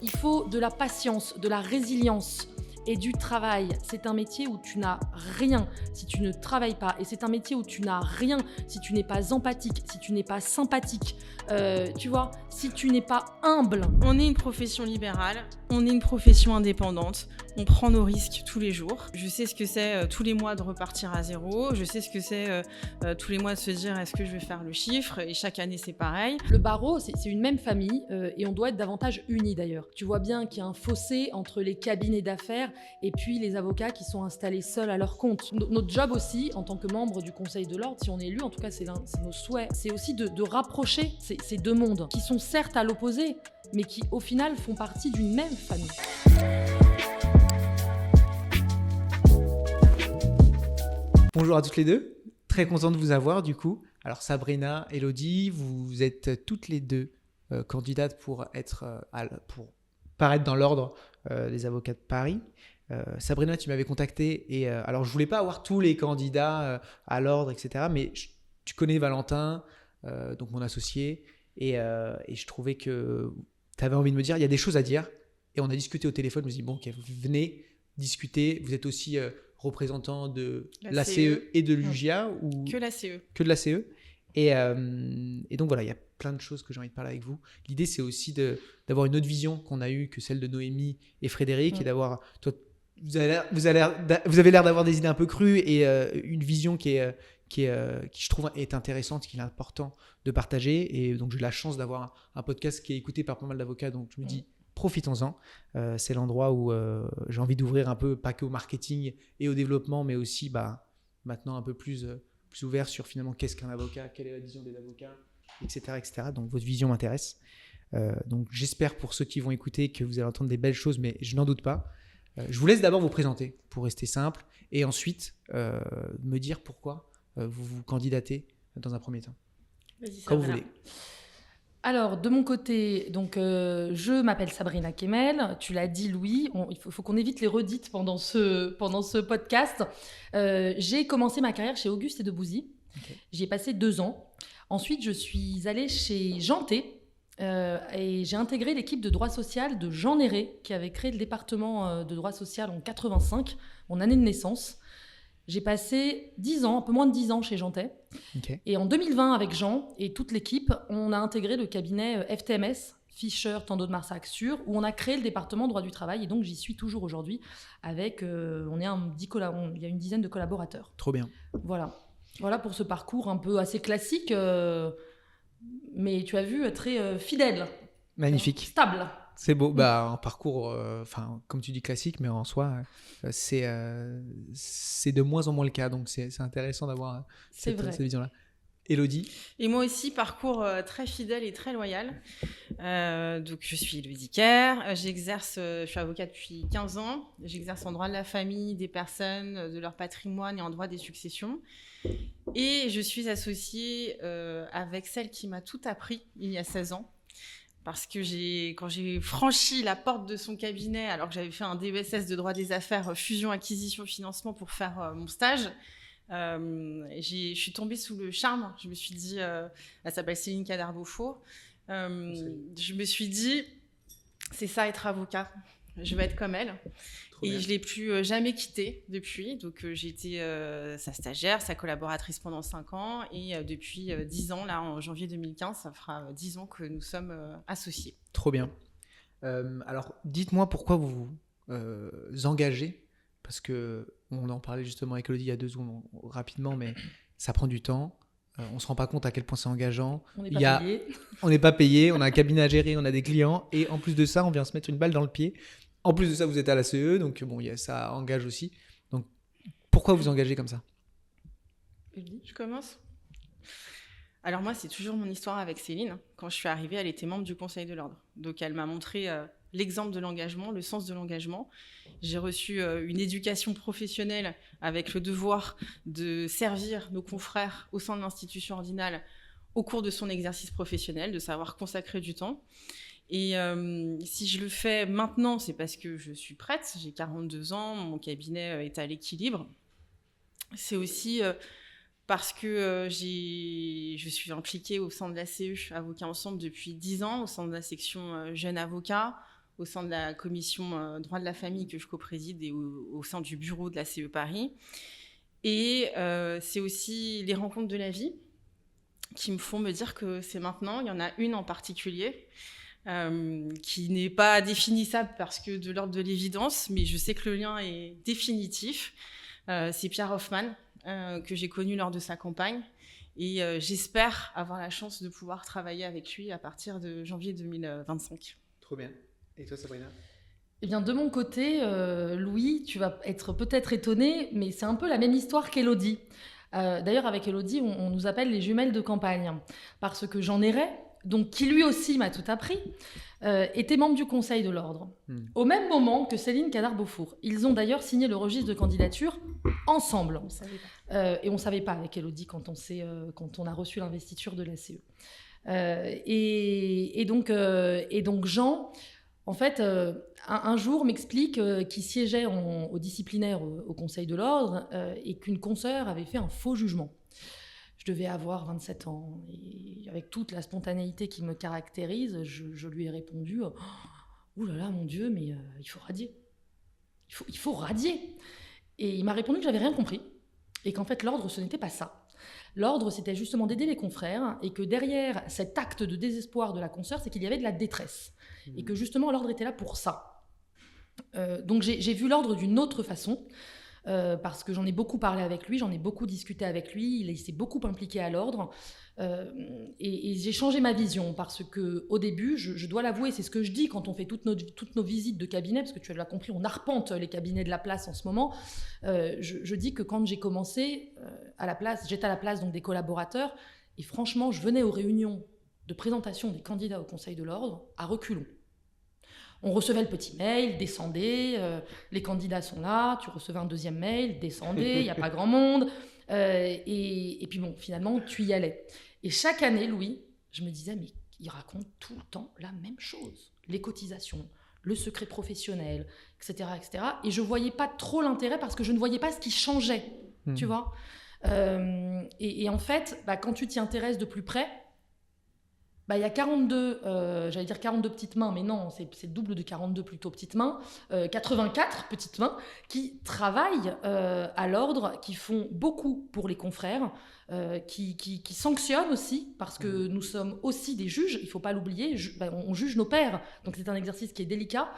Il faut de la patience, de la résilience et du travail. C'est un métier où tu n'as rien si tu ne travailles pas. Et c'est un métier où tu n'as rien si tu n'es pas empathique, si tu n'es pas sympathique. Tu vois, si tu n'es pas humble. On est une profession libérale, on est une profession indépendante. On prend nos risques tous les jours. Je sais ce que c'est tous les mois de repartir à zéro. Je sais ce que c'est tous les mois de se dire est-ce que je vais faire le chiffre. Et chaque année, c'est pareil. Le barreau, c'est une même famille et on doit être davantage unis d'ailleurs. Tu vois bien qu'il y a un fossé entre les cabinets d'affaires et puis les avocats qui sont installés seuls à leur compte. Notre job aussi, en tant que membre du Conseil de l'Ordre, si on est élu, en tout cas c'est nos souhaits, c'est aussi de rapprocher ces deux mondes qui sont certes à l'opposé, mais qui au final font partie d'une même famille. Bonjour à toutes les deux, très content de vous avoir du coup. Alors Sabrina, Elodie, vous êtes toutes les deux candidates pour paraître dans l'ordre des avocats de Paris. Sabrina, tu m'avais contacté et alors je voulais pas avoir tous les candidats à l'ordre, etc. Mais tu connais Valentin, donc mon associé, et je trouvais que tu avais envie de me dire, il y a des choses à dire. Et on a discuté au téléphone, je me suis dit, bon, okay, venez discuter. Vous êtes aussi représentant de la CE et de l'UJA ou... Que la CE. Que de la CE. Et donc voilà, il y a plein de choses que j'ai envie de parler avec vous. L'idée, c'est aussi d'avoir une autre vision qu'on a eue que celle de Noémie et Frédéric, et d'avoir... Toi, vous avez l'air d'avoir des idées un peu crues et une vision qui je trouve est intéressante, qu'il est important de partager. Et donc j'ai la chance d'avoir un podcast qui est écouté par pas mal d'avocats, donc je me dis profitons-en. C'est l'endroit où j'ai envie d'ouvrir un peu, pas que au marketing et au développement, mais aussi maintenant un peu plus ouvert sur finalement qu'est-ce qu'un avocat, quelle est la vision des avocats, etc. etc. Donc votre vision m'intéresse. Donc j'espère pour ceux qui vont écouter que vous allez entendre des belles choses, mais je n'en doute pas. Je vous laisse d'abord vous présenter pour rester simple et ensuite me dire pourquoi vous vous candidatez dans un premier temps. Vas-y, comme vous voulez. Alors, de mon côté, donc, je m'appelle Sabrina Kemel. Tu l'as dit, Louis. Il faut qu'on évite les redites pendant ce podcast. J'ai commencé ma carrière chez Auguste et Debouzy. Okay. J'y ai passé 2 ans. Ensuite, je suis allée chez Janté. Et j'ai intégré l'équipe de droit social de Jean Néré, qui avait créé le département de droit social en 85, mon année de naissance. J'ai passé 10 ans, un peu moins de 10 ans chez Janté. Okay. Et en 2020, avec Jean et toute l'équipe, on a intégré le cabinet FTMS, Fischer, Tando de Marsac-Sur, où on a créé le département droit du travail. Et donc, j'y suis toujours aujourd'hui avec, il y a une dizaine de collaborateurs. Trop bien. Voilà pour ce parcours un peu assez classique, mais tu as vu, très fidèle. Magnifique. Stable. C'est beau, un parcours, comme tu dis, classique, mais en soi, c'est de moins en moins le cas, donc c'est intéressant d'avoir cette vision-là. Elodie. Et moi aussi, parcours très fidèle et très loyal. Donc, je suis Elodie Kerr, je suis avocate depuis 15 ans, j'exerce en droit de la famille, des personnes, de leur patrimoine et en droit des successions. Et je suis associée avec celle qui m'a tout appris il y a 16 ans. Parce que quand j'ai franchi la porte de son cabinet, alors que j'avais fait un DESS de droit des affaires, fusion, acquisition, financement pour faire mon stage, je suis tombée sous le charme. Je me suis dit, elle s'appelle Céline Cadar-Beaufort, je me suis dit, c'est ça être avocat, je vais être comme elle. Et je ne l'ai plus jamais quittée depuis. Donc, j'ai été sa stagiaire, sa collaboratrice pendant 5 ans. Et depuis 10 ans, là, en janvier 2015, ça fera 10 ans que nous sommes associés. Trop bien. Alors, dites-moi pourquoi vous vous engagez. Parce qu'on en parlait justement avec Elodie il y a 2 secondes rapidement, mais ça prend du temps. On ne se rend pas compte à quel point c'est engageant. On n'est pas payé. On n'est pas payé, on a un cabinet à gérer, on a des clients. Et en plus de ça, on vient se mettre une balle dans le pied. En plus de ça, vous êtes à la CE, donc ça engage aussi. Donc, pourquoi vous engagez comme ça ? Je commence ? Alors moi, c'est toujours mon histoire avec Céline. Quand je suis arrivée, elle était membre du Conseil de l'Ordre. Donc, elle m'a montré l'exemple de l'engagement, le sens de l'engagement. J'ai reçu une éducation professionnelle avec le devoir de servir nos confrères au sein de l'institution ordinale au cours de son exercice professionnel, de savoir consacrer du temps. Et si je le fais maintenant, c'est parce que je suis prête. J'ai 42 ans, mon cabinet est à l'équilibre. C'est aussi parce que je suis impliquée au sein de la CE, Avocats Ensemble, depuis 10 ans, au sein de la section Jeunes Avocats, au sein de la commission droit de la famille que je co-préside et au sein du bureau de la CE Paris. Et c'est aussi les rencontres de la vie qui me font me dire que c'est maintenant. Il y en a une en particulier qui n'est pas définissable parce que de l'ordre de l'évidence, mais je sais que le lien est définitif. C'est Pierre Hoffman, que j'ai connu lors de sa campagne. Et j'espère avoir la chance de pouvoir travailler avec lui à partir de janvier 2025. Trop bien. Et toi, Sabrina ? Eh bien, de mon côté, Louis, tu vas être peut-être étonné, mais c'est un peu la même histoire qu'Élodie. D'ailleurs, avec Élodie, on nous appelle les jumelles de campagne, parce que Jean Néret, donc qui lui aussi m'a tout appris, était membre du Conseil de l'Ordre, au même moment que Céline Cadar-Beaufour. Ils ont d'ailleurs signé le registre de candidature ensemble. Et on ne savait pas avec Élodie quand on a reçu l'investiture de la CE. Et donc Jean, en fait, un jour m'explique qu'il siégeait au disciplinaire au Conseil de l'Ordre et qu'une consoeur avait fait un faux jugement. Je devais avoir 27 ans et avec toute la spontanéité qui me caractérise, je lui ai répondu « Ouh là là, mon Dieu, mais il faut radier. Il faut radier !» Et il m'a répondu que j'avais rien compris et qu'en fait, l'ordre, ce n'était pas ça. L'ordre, c'était justement d'aider les confrères et que derrière cet acte de désespoir de la consoeur, c'est qu'il y avait de la détresse. Et que justement, l'ordre était là pour ça. Donc j'ai vu l'ordre d'une autre façon. Parce que j'en ai beaucoup parlé avec lui, j'en ai beaucoup discuté avec lui, il s'est beaucoup impliqué à l'ordre et j'ai changé ma vision parce qu'au début, je dois l'avouer, c'est ce que je dis quand on fait toutes nos visites de cabinet, parce que tu l'as compris, on arpente les cabinets de la place en ce moment. Je dis que quand j'ai commencé j'étais à la place donc, des collaborateurs et franchement, je venais aux réunions de présentation des candidats au Conseil de l'Ordre à reculons. On recevait le petit mail, descendez, les candidats sont là, tu recevais un deuxième mail, descendez, il n'y a pas grand monde. Et puis bon, finalement, tu y allais. Et chaque année, Louis, je me disais, mais il raconte tout le temps la même chose. Les cotisations, le secret professionnel, etc. etc. Et je ne voyais pas trop l'intérêt parce que je ne voyais pas ce qui changeait, tu vois. Et en fait, quand tu t'y intéresses de plus près, il y a 42, j'allais dire 42 petites mains, mais non, c'est le double de 42 plutôt petites mains, 84 petites mains qui travaillent à l'ordre, qui font beaucoup pour les confrères, qui sanctionnent aussi, parce que nous sommes aussi des juges, il ne faut pas l'oublier, on juge nos pairs, donc c'est un exercice qui est délicat.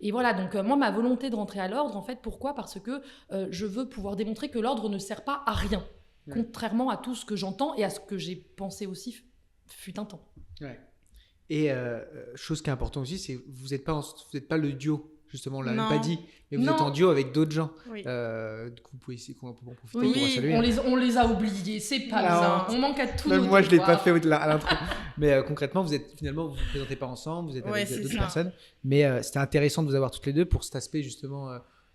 Et voilà, donc moi, ma volonté de rentrer à l'ordre, en fait, pourquoi ? Parce que je veux pouvoir démontrer que l'ordre ne sert pas à rien, contrairement à tout ce que j'entends et à ce que j'ai pensé aussi fut un temps. Ouais. Et chose qui est importante aussi, c'est que vous n'êtes pas le duo, justement, on ne l'a même pas dit, mais vous êtes en duo avec d'autres gens. Oui. Du coup, vous pouvez essayer qu'on peut en profiter pour en saluer. On les a oubliés, c'est pas ça. On manque à tout. Même moi, je ne l'ai pas fait à l'intro. Mais concrètement, vous ne vous présentez pas ensemble, vous êtes avec d'autres personnes. Mais c'était intéressant de vous avoir toutes les deux pour cet aspect, justement,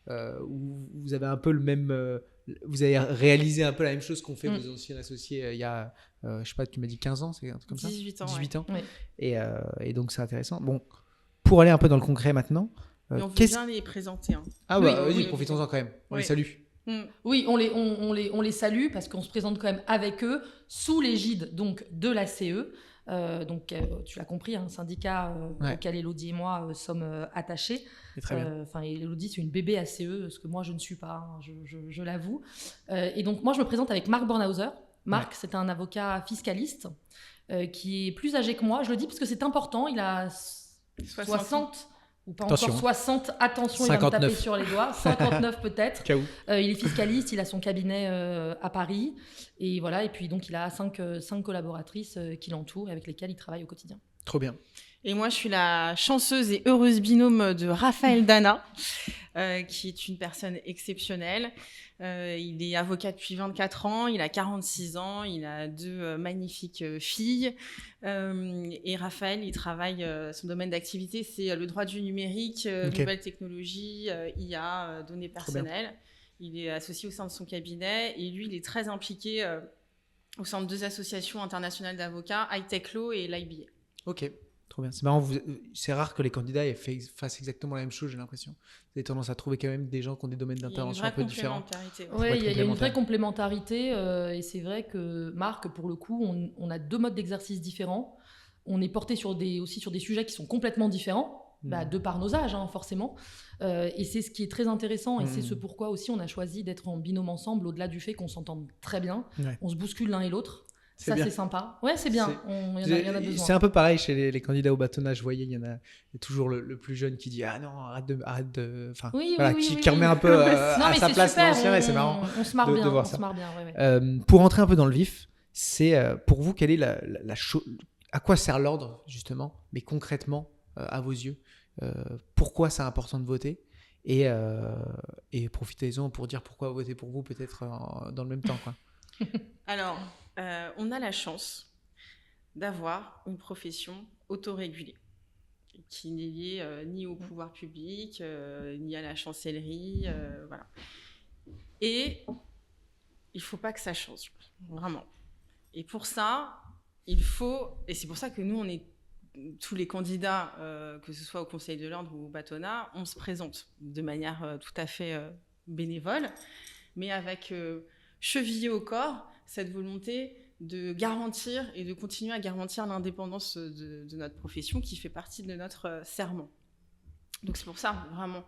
où vous avez un peu le même... vous avez réalisé un peu la même chose qu'ont fait vos anciens associés il y a, je sais pas, tu m'as dit 15 ans, c'est un truc comme 18 ans, ça 18 ans. Ouais. Et donc c'est intéressant. Bon, pour aller un peu dans le concret maintenant. On veut bien les présenter. Hein. Ah bah vas-y, profitons-en quand même. On les salue. Oui, on les salue parce qu'on se présente quand même avec eux sous l'égide donc, de la CE. Donc tu l'as compris, un syndicat auquel Élodie et moi sommes attachés. Très bien. Élodie, c'est une bébé à CE, ce que moi je ne suis pas, hein, je l'avoue. Et donc moi je me présente avec Marc Bornhauser. Marc, c'est un avocat fiscaliste qui est plus âgé que moi. Je le dis parce que c'est important, il a 60 ou pas attention. Encore 60, attention, 59. Il va me taper sur les doigts, 59 peut-être. Il est fiscaliste, il a son cabinet à Paris, et voilà. Et puis donc il a 5 collaboratrices qui l'entourent et avec lesquelles il travaille au quotidien. Trop bien. Et moi, je suis la chanceuse et heureuse binôme de Raphaël Dana, qui est une personne exceptionnelle. Il est avocat depuis 24 ans, il a 46 ans, il a 2 magnifiques filles. Et Raphaël, il travaille, son domaine d'activité, c'est le droit du numérique, nouvelles technologies, IA, données personnelles. Il est associé au sein de son cabinet et lui, il est très impliqué au sein de 2 associations internationales d'avocats, Hightech Law et l'IBA. Ok. Trop bien. C'est marrant, c'est rare que les candidats fassent exactement la même chose, j'ai l'impression. Vous avez tendance à trouver quand même des gens qui ont des domaines d'intervention un peu différents. Oui, il y a une vraie complémentarité. Et c'est vrai que Marc, pour le coup, on a 2 modes d'exercice différents. On est porté aussi sur des sujets qui sont complètement différents. de par nos âges, forcément. Et c'est ce qui est très intéressant, et c'est ce pourquoi aussi on a choisi d'être en binôme ensemble, au-delà du fait qu'on s'entende très bien. Ouais. On se bouscule l'un et l'autre. C'est Ça, bien. c'est sympa. Ouais, c'est bien. Il y en a besoin. C'est un peu pareil chez les candidats au bâtonnage. Vous voyez, il y a toujours le plus jeune qui dit « Ah non, arrête de... » Enfin, qui remet un peu à sa place l'ancien, et c'est marrant on se marre bien, de voir on ça. se marre bien. Ouais. Pour rentrer un peu dans le vif, c'est pour vous, quelle est la chose... À quoi sert l'ordre, justement, mais concrètement, à vos yeux pourquoi c'est important de voter et profitez-en pour dire pourquoi voter pour vous, peut-être dans le même temps, quoi. Alors, on a la chance d'avoir une profession autorégulée qui n'est liée ni au pouvoir public, ni à la chancellerie, voilà. Et il ne faut pas que ça change, vraiment. Et pour ça, et c'est pour ça que nous, on est tous les candidats, que ce soit au Conseil de l'Ordre ou au bâtonnat, on se présente de manière tout à fait bénévole, mais avec chevillé au corps cette volonté de garantir et de continuer à garantir l'indépendance de notre profession qui fait partie de notre serment. Donc c'est pour ça vraiment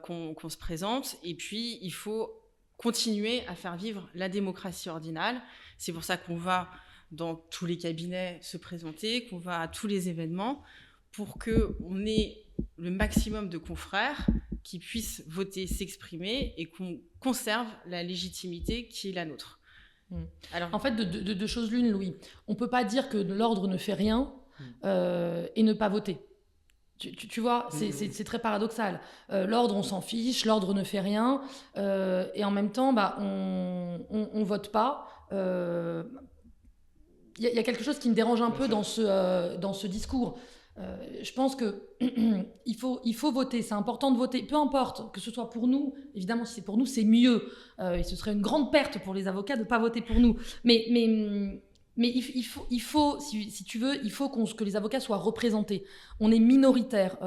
qu'on se présente. Et puis il faut continuer à faire vivre la démocratie ordinale. C'est pour ça qu'on va dans tous les cabinets se présenter, qu'on va à tous les événements, pour qu'on ait le maximum de confrères qui puissent voter, s'exprimer, et qu'on conserve la légitimité qui est la nôtre. Alors, en fait, de deux choses l'une, Louis. On ne peut pas dire que l'ordre ne fait rien et ne pas voter. Tu vois, c'est très paradoxal. L'ordre, on s'en fiche, l'ordre ne fait rien, et en même temps, on vote pas. Il y a quelque chose qui me dérange un peu dans ce discours. Je pense que il faut voter, c'est important de voter, peu importe que ce soit pour nous. Évidemment, si c'est pour nous, c'est mieux, et ce serait une grande perte pour les avocats de ne pas voter pour nous. Mais il faut, si tu veux, il faut que les avocats soient représentés. On est minoritaire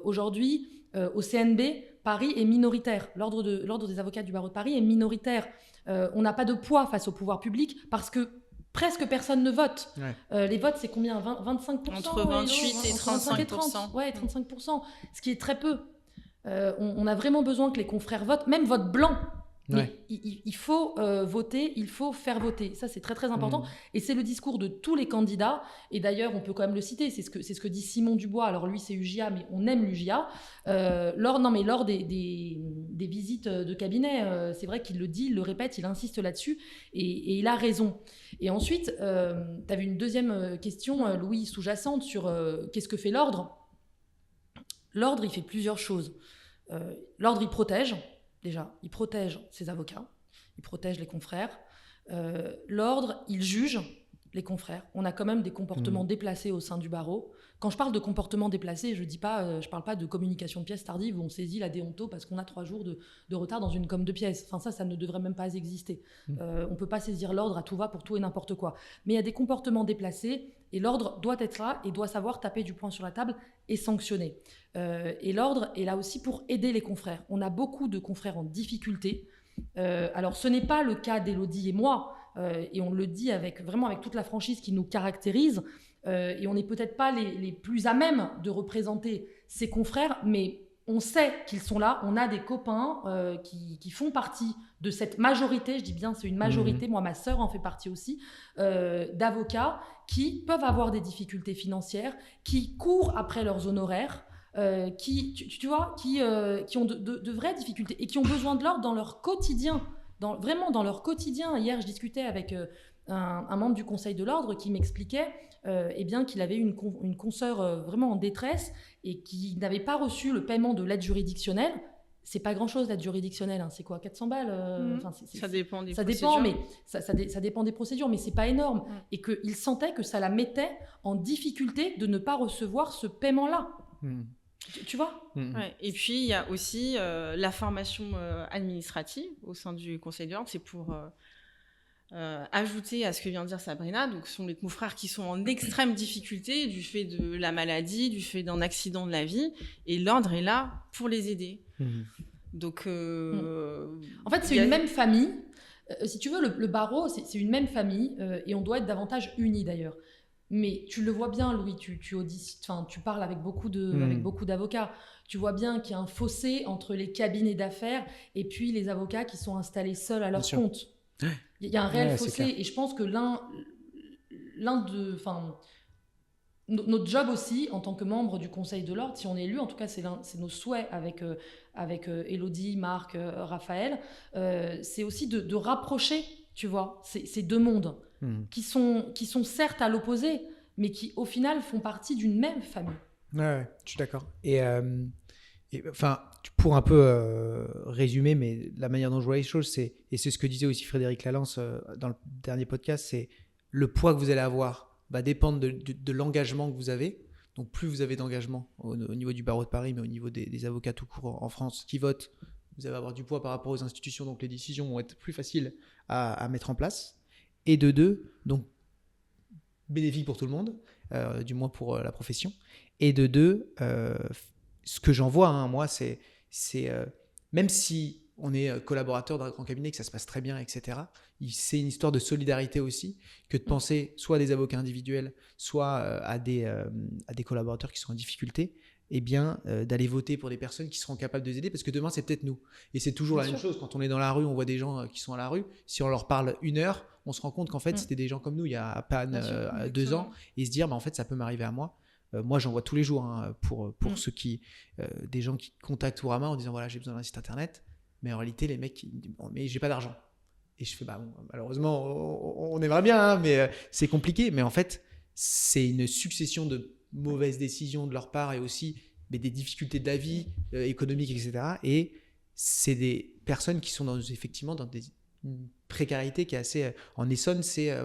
aujourd'hui au CNB. Paris est minoritaire. L'ordre des avocats du barreau de Paris est minoritaire. On n'a pas de poids face au pouvoir public parce que presque personne ne vote. Ouais. Les votes, c'est combien 25%? Entre 28 et 35%. Ouais, 35%, ce qui est très peu. On a vraiment besoin que les confrères votent, même vote blanc. Mais ouais. il faut voter, il faut faire voter. Ça, c'est très, très important. Et c'est le discours de tous les candidats. Et d'ailleurs, on peut quand même le citer. C'est ce que dit Simon Dubois. Alors, lui, c'est UJA, mais on aime l'UJA. Lors des visites de cabinet, c'est vrai qu'il le dit, il le répète, il insiste là-dessus. Et il a raison. Et ensuite, tu avais une deuxième question, Louis, sous-jacente, sur qu'est-ce que fait l'ordre. L'ordre, il fait plusieurs choses. L'ordre, il protège. Déjà, il protège ses avocats, il protège les confrères. L'ordre, il juge les confrères. On a quand même des comportements déplacés au sein du barreau. Quand je parle de comportements déplacés, je parle pas de communication de pièces tardive où on saisit la déonto parce qu'on a 3 jours de retard dans une com de pièces. Enfin, ça ne devrait même pas exister. On peut pas saisir l'ordre à tout va pour tout et n'importe quoi. Mais il y a des comportements déplacés et l'ordre doit être là et doit savoir taper du poing sur la table et sanctionner. Et l'ordre est là aussi pour aider les confrères. On a beaucoup de confrères en difficulté. Alors, ce n'est pas le cas d'Élodie et moi, et on le dit vraiment avec toute la franchise qui nous caractérise, et on n'est peut-être pas les plus à même de représenter ces confrères, mais on sait qu'ils sont là. On a des copains qui font partie de cette majorité, je dis bien c'est une majorité, moi ma sœur en fait partie aussi, d'avocats qui peuvent avoir des difficultés financières, qui courent après leurs honoraires, qui ont de vraies difficultés et qui ont besoin de l'ordre dans leur quotidien, vraiment dans leur quotidien. Hier, je discutais avec un membre du Conseil de l'Ordre qui m'expliquait qu'il avait une consoeur vraiment en détresse et qui n'avait pas reçu le paiement de l'aide juridictionnelle. C'est pas grand-chose l'aide juridictionnelle, hein. C'est quoi, 400 balles Ça dépend des procédures. Ça dépend des procédures, mais c'est pas énorme. Et qu'il sentait que ça la mettait en difficulté de ne pas recevoir ce paiement-là. Tu vois ? Ouais. Et puis, il y a aussi la formation administrative au sein du Conseil de l'Ordre. C'est pour ajouter à ce que vient de dire Sabrina. Donc, ce sont les confrères qui sont en extrême difficulté du fait de la maladie, du fait d'un accident de la vie. Et l'Ordre est là pour les aider. Donc, en fait, c'est une même famille. Si tu veux, le barreau, c'est une même famille et on doit être davantage unis d'ailleurs. Mais tu le vois bien, Louis, tu parles avec beaucoup d'avocats. Tu vois bien qu'il y a un fossé entre les cabinets d'affaires et puis les avocats qui sont installés seuls à leur compte. Il y a un réel fossé et je pense que notre job aussi, en tant que membre du Conseil de l'Ordre, si on est élu, en tout cas c'est nos souhaits avec Élodie, Marc, Raphaël, c'est aussi de rapprocher, tu vois, ces deux mondes qui sont certes à l'opposé, mais qui au final font partie d'une même famille. Ouais, je suis d'accord. Et enfin, pour un peu résumer, mais la manière dont je vois les choses, et c'est ce que disait aussi Frédéric Lallance dans le dernier podcast, c'est le poids que vous allez avoir va dépendre de l'engagement que vous avez. Donc plus vous avez d'engagement au niveau du barreau de Paris, mais au niveau des avocats tout court en France qui votent, vous allez avoir du poids par rapport aux institutions, donc les décisions vont être plus faciles à mettre en place. Et de deux, donc bénéfique pour tout le monde, du moins pour la profession. Et de deux, ce que j'en vois, moi, c'est même si on est collaborateur d'un grand cabinet, que ça se passe très bien, etc., c'est une histoire de solidarité aussi, que de penser soit à des avocats individuels, soit à des collaborateurs qui sont en difficulté, et bien d'aller voter pour des personnes qui seront capables de les aider, parce que demain, c'est peut-être nous. Et c'est toujours la même chose. Quand on est dans la rue, on voit des gens qui sont à la rue. Si on leur parle 1 heure, on se rend compte qu'en fait, c'était des gens comme nous il y a à peine 2 ans, et se dire, en fait, ça peut m'arriver à moi. Moi, j'en vois tous les jours pour ceux qui, des gens qui contactent Ourama en disant voilà, j'ai besoin d'un site internet, mais en réalité, les mecs, bon, mais j'ai pas d'argent. Et je fais bah bon, malheureusement, on aimerait bien, mais c'est compliqué. Mais en fait, c'est une succession de mauvaises décisions de leur part et aussi des difficultés de la vie économique, etc. Et c'est des personnes qui sont effectivement dans une précarité qui est assez. En Essonne, c'est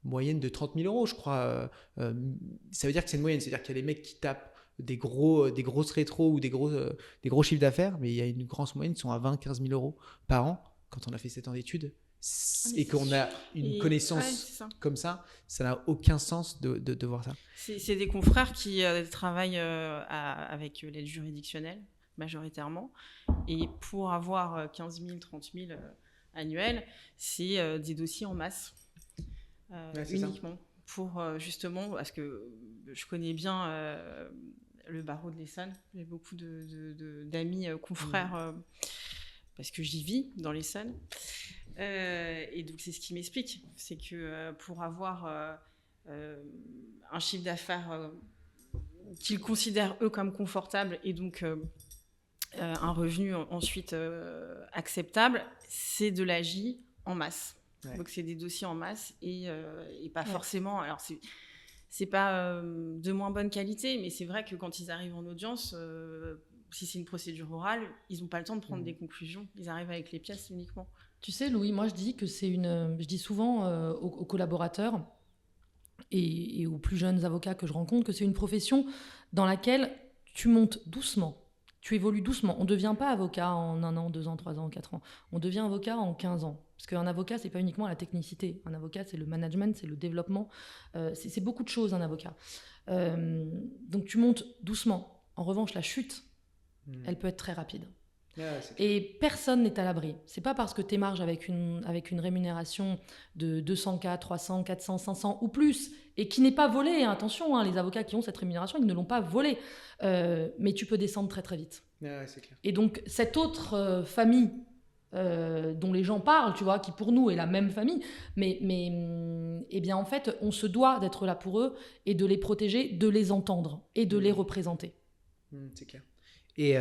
moyenne de 30 000 euros, je crois. Ça veut dire que c'est une moyenne, c'est-à-dire qu'il y a des mecs qui tapent des grosses rétros ou des gros chiffres d'affaires, mais il y a une grosse moyenne qui sont à 20-15 000 euros par an quand on a fait 7 ans d'études. Et qu'on a une connaissance comme ça n'a aucun sens de voir ça. C'est des confrères qui travaillent avec l'aide juridictionnelle, majoritairement. Et pour avoir 15 000, 30 000 annuels, c'est des dossiers en masse. Uniquement. Pour justement, parce que je connais bien le barreau de l'Essonne. J'ai beaucoup d'amis confrères parce que j'y vis dans l'Essonne. Et donc, c'est ce qui m'explique. C'est que pour avoir un chiffre d'affaires qu'ils considèrent, eux, comme confortable et donc un revenu ensuite acceptable, c'est de l'AJ en masse. Ouais. Donc, c'est des dossiers en masse et pas forcément... Alors, c'est pas de moins bonne qualité, mais c'est vrai que quand ils arrivent en audience... si c'est une procédure orale, ils n'ont pas le temps de prendre des conclusions. Ils arrivent avec les pièces uniquement. Tu sais, Louis, moi je dis que je dis souvent aux collaborateurs et aux plus jeunes avocats que je rencontre que c'est une profession dans laquelle tu montes doucement, tu évolues doucement. On ne devient pas avocat en 1 an, 2 ans, 3 ans, 4 ans. On devient avocat en 15 ans. Parce qu'un avocat, c'est pas uniquement la technicité. Un avocat, c'est le management, c'est le développement. C'est beaucoup de choses, un avocat. Donc tu montes doucement. En revanche, la chute, elle peut être très rapide. Et personne n'est à l'abri. C'est pas parce que tu émarges avec une rémunération de 200K, 300, 400, 500 ou plus, et qui n'est pas volée, hein, attention, les avocats qui ont cette rémunération, ils ne l'ont pas volée, mais tu peux descendre très très vite. C'est clair. Et donc cette autre famille dont les gens parlent, tu vois, qui pour nous est la même famille, mais eh bien en fait on se doit d'être là pour eux et de les protéger, de les entendre et de les représenter. C'est clair. Et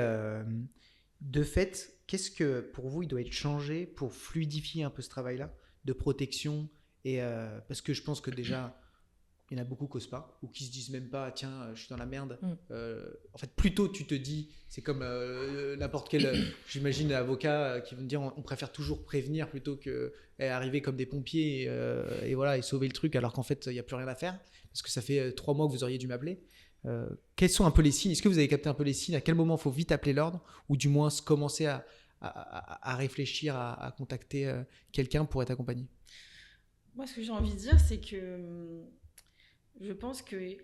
de fait, qu'est-ce que pour vous il doit être changé pour fluidifier un peu ce travail-là de protection et parce que je pense que déjà il y en a beaucoup qui n'osent pas ou qui se disent même pas tiens je suis dans la merde. En fait plutôt tu te dis c'est comme n'importe quel j'imagine avocat qui vont me dire on préfère toujours prévenir plutôt que arriver comme des pompiers et voilà et sauver le truc alors qu'en fait il n'y a plus rien à faire parce que ça fait 3 mois que vous auriez dû m'appeler. Quels sont un peu les signes? Est-ce que vous avez capté un peu les signes? À quel moment il faut vite appeler l'ordre ou du moins commencer à réfléchir à contacter quelqu'un pour être accompagné? Moi, ce que j'ai envie de dire, c'est que je pense que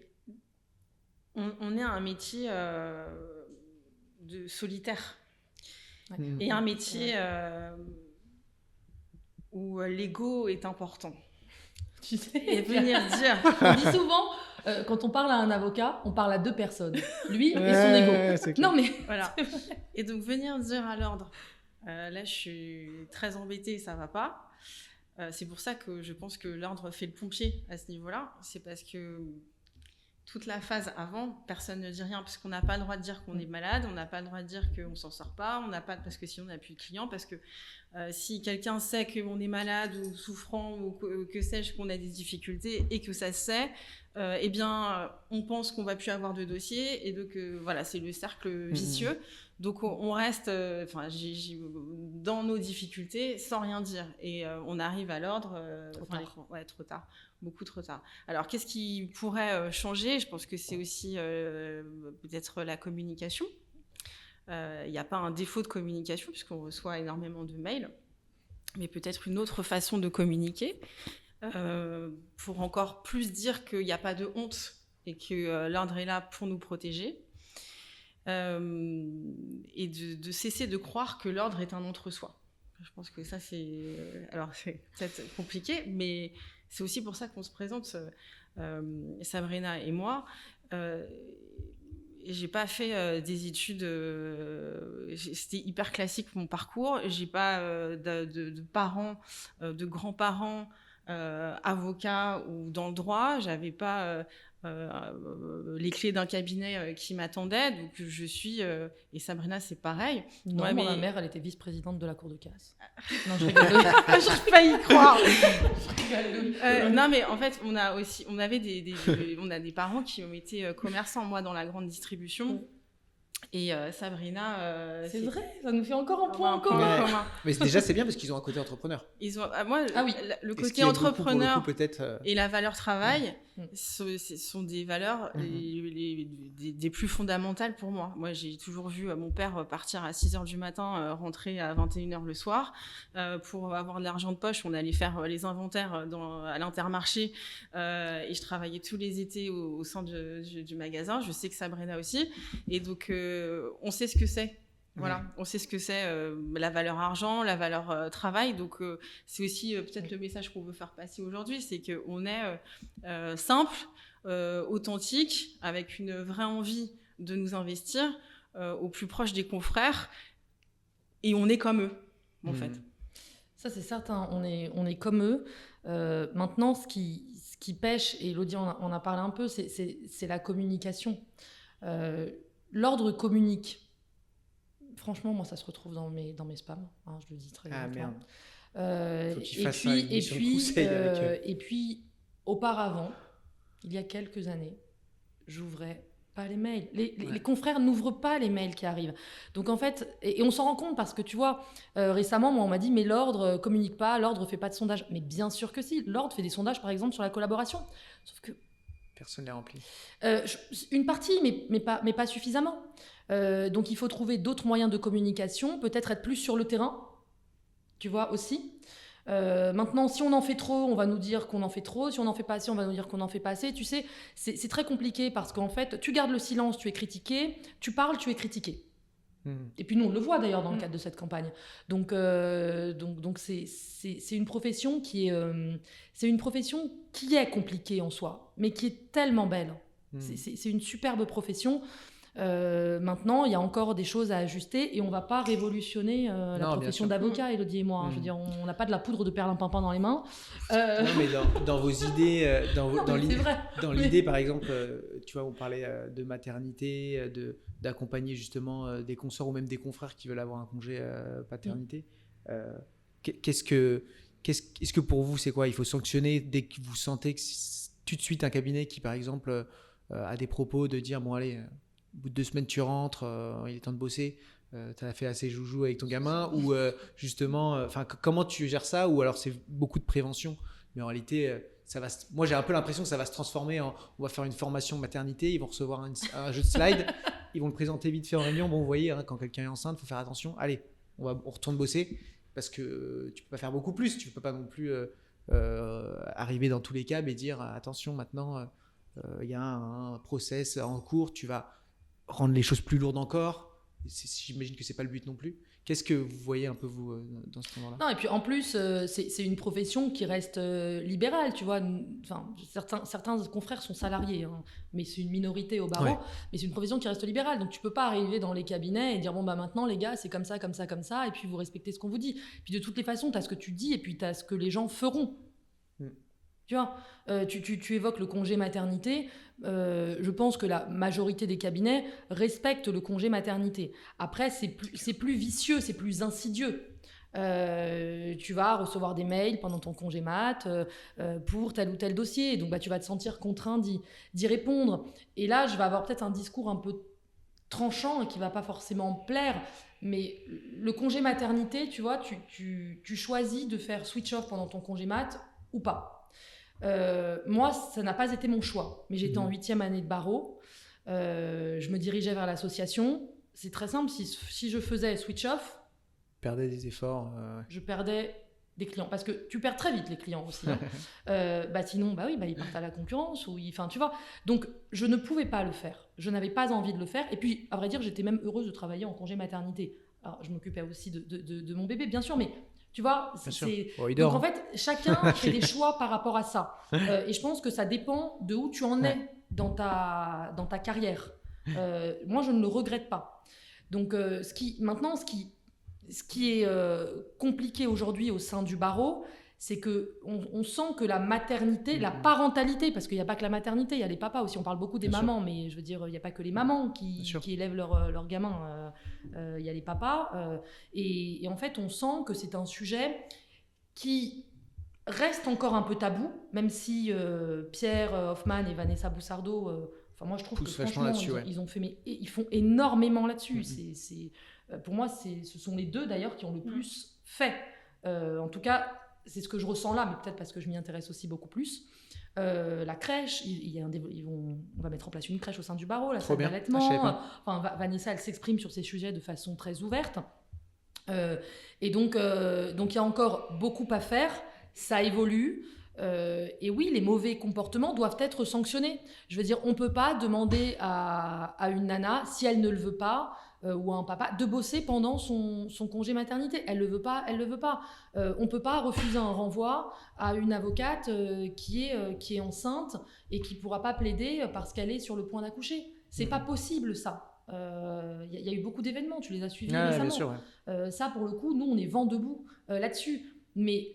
on est un métier de solitaire et un métier où l'ego est important. Tu sais, Et venir dire. on dit souvent, quand on parle à un avocat, on parle à 2 personnes, lui et son Ouais, ego. c'est clair. Non mais Voilà. Et donc venir dire à l'ordre, là je suis très embêtée, ça va pas. C'est pour ça que je pense que l'ordre fait le pompier à ce niveau-là. C'est parce que toute la phase avant, personne ne dit rien, parce qu'on n'a pas le droit de dire qu'on est malade, on n'a pas le droit de dire qu'on s'en sort pas, on n'a pas, parce que sinon on n'a plus de clients, parce que si quelqu'un sait qu'on est malade ou souffrant ou que sais-je, qu'on a des difficultés et que ça se sait, eh bien on pense qu'on va plus avoir de dossier, et donc voilà, c'est le cercle vicieux. Donc on reste dans nos difficultés sans rien dire, et on arrive à l'ordre trop tard, beaucoup trop tard. Alors qu'est-ce qui pourrait changer ? Je pense que c'est aussi peut-être la communication. Il n'y a pas un défaut de communication puisqu'on reçoit énormément de mails, mais peut-être une autre façon de communiquer pour encore plus dire qu'il n'y a pas de honte et que l'ordre est là pour nous protéger. Et de cesser de croire que l'ordre est un entre-soi. Je pense que ça, c'est peut-être compliqué, mais c'est aussi pour ça qu'on se présente, Sabrina et moi. J'ai pas fait des études, c'était hyper classique mon parcours. J'ai pas de parents, de grands-parents avocats ou dans le droit. J'avais pas les clés d'un cabinet qui m'attendaient, donc je suis et Sabrina c'est pareil. non, Ouais, ma mère, elle était vice-présidente de la cour de casse. Non, je j'arrive pas à y croire. Non, mais en fait, on avait on a des parents qui ont été commerçants, moi dans la grande distribution. Et Sabrina, c'est vrai, ça nous fait encore un point en commun. Mais déjà c'est bien parce qu'ils ont un côté entrepreneur. Ils ont, le Et ce côté qui aide beaucoup, entrepreneur pour le coup, peut-être, et la valeur travail, ce sont des valeurs des plus fondamentales pour moi. Moi, j'ai toujours vu mon père partir à 6h du matin, rentrer à 21h le soir. Pour avoir de l'argent de poche, on allait faire les inventaires à l'Intermarché. Et je travaillais tous les étés au sein du magasin. Je sais que Sabrina aussi. Et donc, on sait ce que c'est. Voilà, on sait ce que c'est la valeur argent, la valeur travail. Donc, c'est aussi peut-être le message qu'on veut faire passer aujourd'hui, c'est qu'on est simple, authentique, avec une vraie envie de nous investir au plus proche des confrères, et on est comme eux, en fait. Ça, c'est certain, on est comme eux. Maintenant, ce qui pêche, et Elodie en a parlé un peu, c'est la communication. L'ordre communique. Franchement, moi, ça se retrouve dans mes spams. Hein, je le dis très honnêtement. Faut qu'il fasse une émission de conseil avec eux. Et puis, auparavant, il y a quelques années, j'ouvrais pas les mails. Les confrères n'ouvrent pas les mails qui arrivent. Donc, en fait, et on s'en rend compte parce que, tu vois, récemment, moi, on m'a dit, mais l'ordre communique pas, l'ordre fait pas de sondage. Mais bien sûr que si. L'ordre fait des sondages, par exemple, sur la collaboration. Sauf que personne n'est rempli. Une partie, mais pas suffisamment. Donc, il faut trouver d'autres moyens de communication, peut-être être plus sur le terrain, tu vois, aussi. Maintenant, si on en fait trop, on va nous dire qu'on en fait trop. Si on n'en fait pas assez, on va nous dire qu'on n'en fait pas assez. Tu sais, c'est très compliqué parce qu'en fait, tu gardes le silence, tu es critiqué. Tu parles, tu es critiqué. Et puis nous, on le voit d'ailleurs dans le cadre de cette campagne. Donc c'est une profession qui est compliquée en soi, mais qui est tellement belle. C'est une superbe profession. Maintenant, il y a encore des choses à ajuster et on ne va pas révolutionner la profession d'avocat, Elodie et moi. Je veux dire, on n'a pas de la poudre de perlimpinpin dans les mains. Non, mais dans vos idées, dans l'idée, par exemple, tu vois, on parlait de maternité, d'accompagner justement des consorts ou même des confrères qui veulent avoir un congé paternité. Est-ce que pour vous, c'est quoi ? Il faut sanctionner dès que vous sentez que tout de suite un cabinet qui, par exemple, a des propos de dire, bon allez, au bout de 2 semaines tu rentres, il est temps de bosser, tu as fait assez joujou avec ton gamin, ou justement, comment tu gères ça ? Ou alors c'est beaucoup de prévention, mais en réalité, moi j'ai un peu l'impression que ça va se transformer en, on va faire une formation maternité, ils vont recevoir un jeu de slide, ils vont le présenter vite fait en réunion, bon vous voyez, hein, quand quelqu'un est enceinte, il faut faire attention, allez, on retourne bosser, parce que tu peux pas faire beaucoup plus, tu peux pas non plus arriver dans tous les cas et dire attention maintenant, il y a un process en cours, tu vas rendre les choses plus lourdes encore. j'imagine que c'est pas le but non plus. Qu'est-ce que vous voyez un peu, vous, dans ce moment-là? Non, et puis en plus, c'est une profession qui reste libérale, tu vois. Enfin, certains confrères sont salariés, hein, mais c'est une minorité au barreau. Ouais. Mais c'est une profession qui reste libérale. Donc tu peux pas arriver dans les cabinets et dire bon, bah maintenant, les gars, c'est comme ça, comme ça, comme ça, et puis vous respectez ce qu'on vous dit. Puis de toutes les façons, tu as ce que tu dis et puis tu as ce que les gens feront. Tu vois, tu évoques le congé maternité. Je pense que la majorité des cabinets respectent le congé maternité. Après, c'est plus vicieux, c'est plus insidieux. Tu vas recevoir des mails pendant ton congé mat pour tel ou tel dossier. Donc, tu vas te sentir contraint d'y répondre. Et là, je vais avoir peut-être un discours un peu tranchant et qui ne va pas forcément plaire. Mais le congé maternité, tu vois, tu choisis de faire switch off pendant ton congé mat ou pas. Moi, ça n'a pas été mon choix, mais j'étais en 8e année de barreau, je me dirigeais vers l'association. C'est très simple, si je faisais switch off, Perdais des efforts. je perdais des clients, parce que tu perds très vite les clients aussi, hein. Sinon, ils partent à la concurrence, tu vois. Donc, je ne pouvais pas le faire, je n'avais pas envie de le faire, et puis, à vrai dire, j'étais même heureuse de travailler en congé maternité. Alors, je m'occupais aussi de mon bébé, bien sûr, mais tu vois, donc en fait, chacun fait des choix par rapport à ça. Et je pense que ça dépend de où tu en es dans ta carrière. Moi, je ne le regrette pas. Donc, ce qui est compliqué aujourd'hui au sein du barreau, c'est qu'on sent que la maternité, la parentalité, parce qu'il n'y a pas que la maternité, il y a les papas aussi, on parle beaucoup des mamans, mais je veux dire, il n'y a pas que les mamans qui élèvent leurs gamins, il y a les papas, et en fait, on sent que c'est un sujet qui reste encore un peu tabou, même si Pierre Hoffman et Vanessa Boussardo, moi je trouve que franchement, ils font énormément là-dessus. Pour moi, ce sont les deux d'ailleurs qui ont le plus fait. En tout cas, c'est ce que je ressens là, mais peut-être parce que je m'y intéresse aussi beaucoup plus. La crèche, on va mettre en place une crèche au sein du barreau, la salle d'allaitement. Vanessa, elle s'exprime sur ces sujets de façon très ouverte. Et donc, il y a encore beaucoup à faire. Ça évolue. Et oui, les mauvais comportements doivent être sanctionnés. Je veux dire, on ne peut pas demander à une nana, si elle ne le veut pas, ou à un papa, de bosser pendant son congé maternité. Elle le veut pas, elle le veut pas. On peut pas refuser un renvoi à une avocate qui est enceinte et qui pourra pas plaider parce qu'elle est sur le point d'accoucher. C'est pas possible, ça. Y a eu beaucoup d'événements, tu les as suivis récemment. Bien sûr, ça, pour le coup, nous, on est vent debout là-dessus. Mais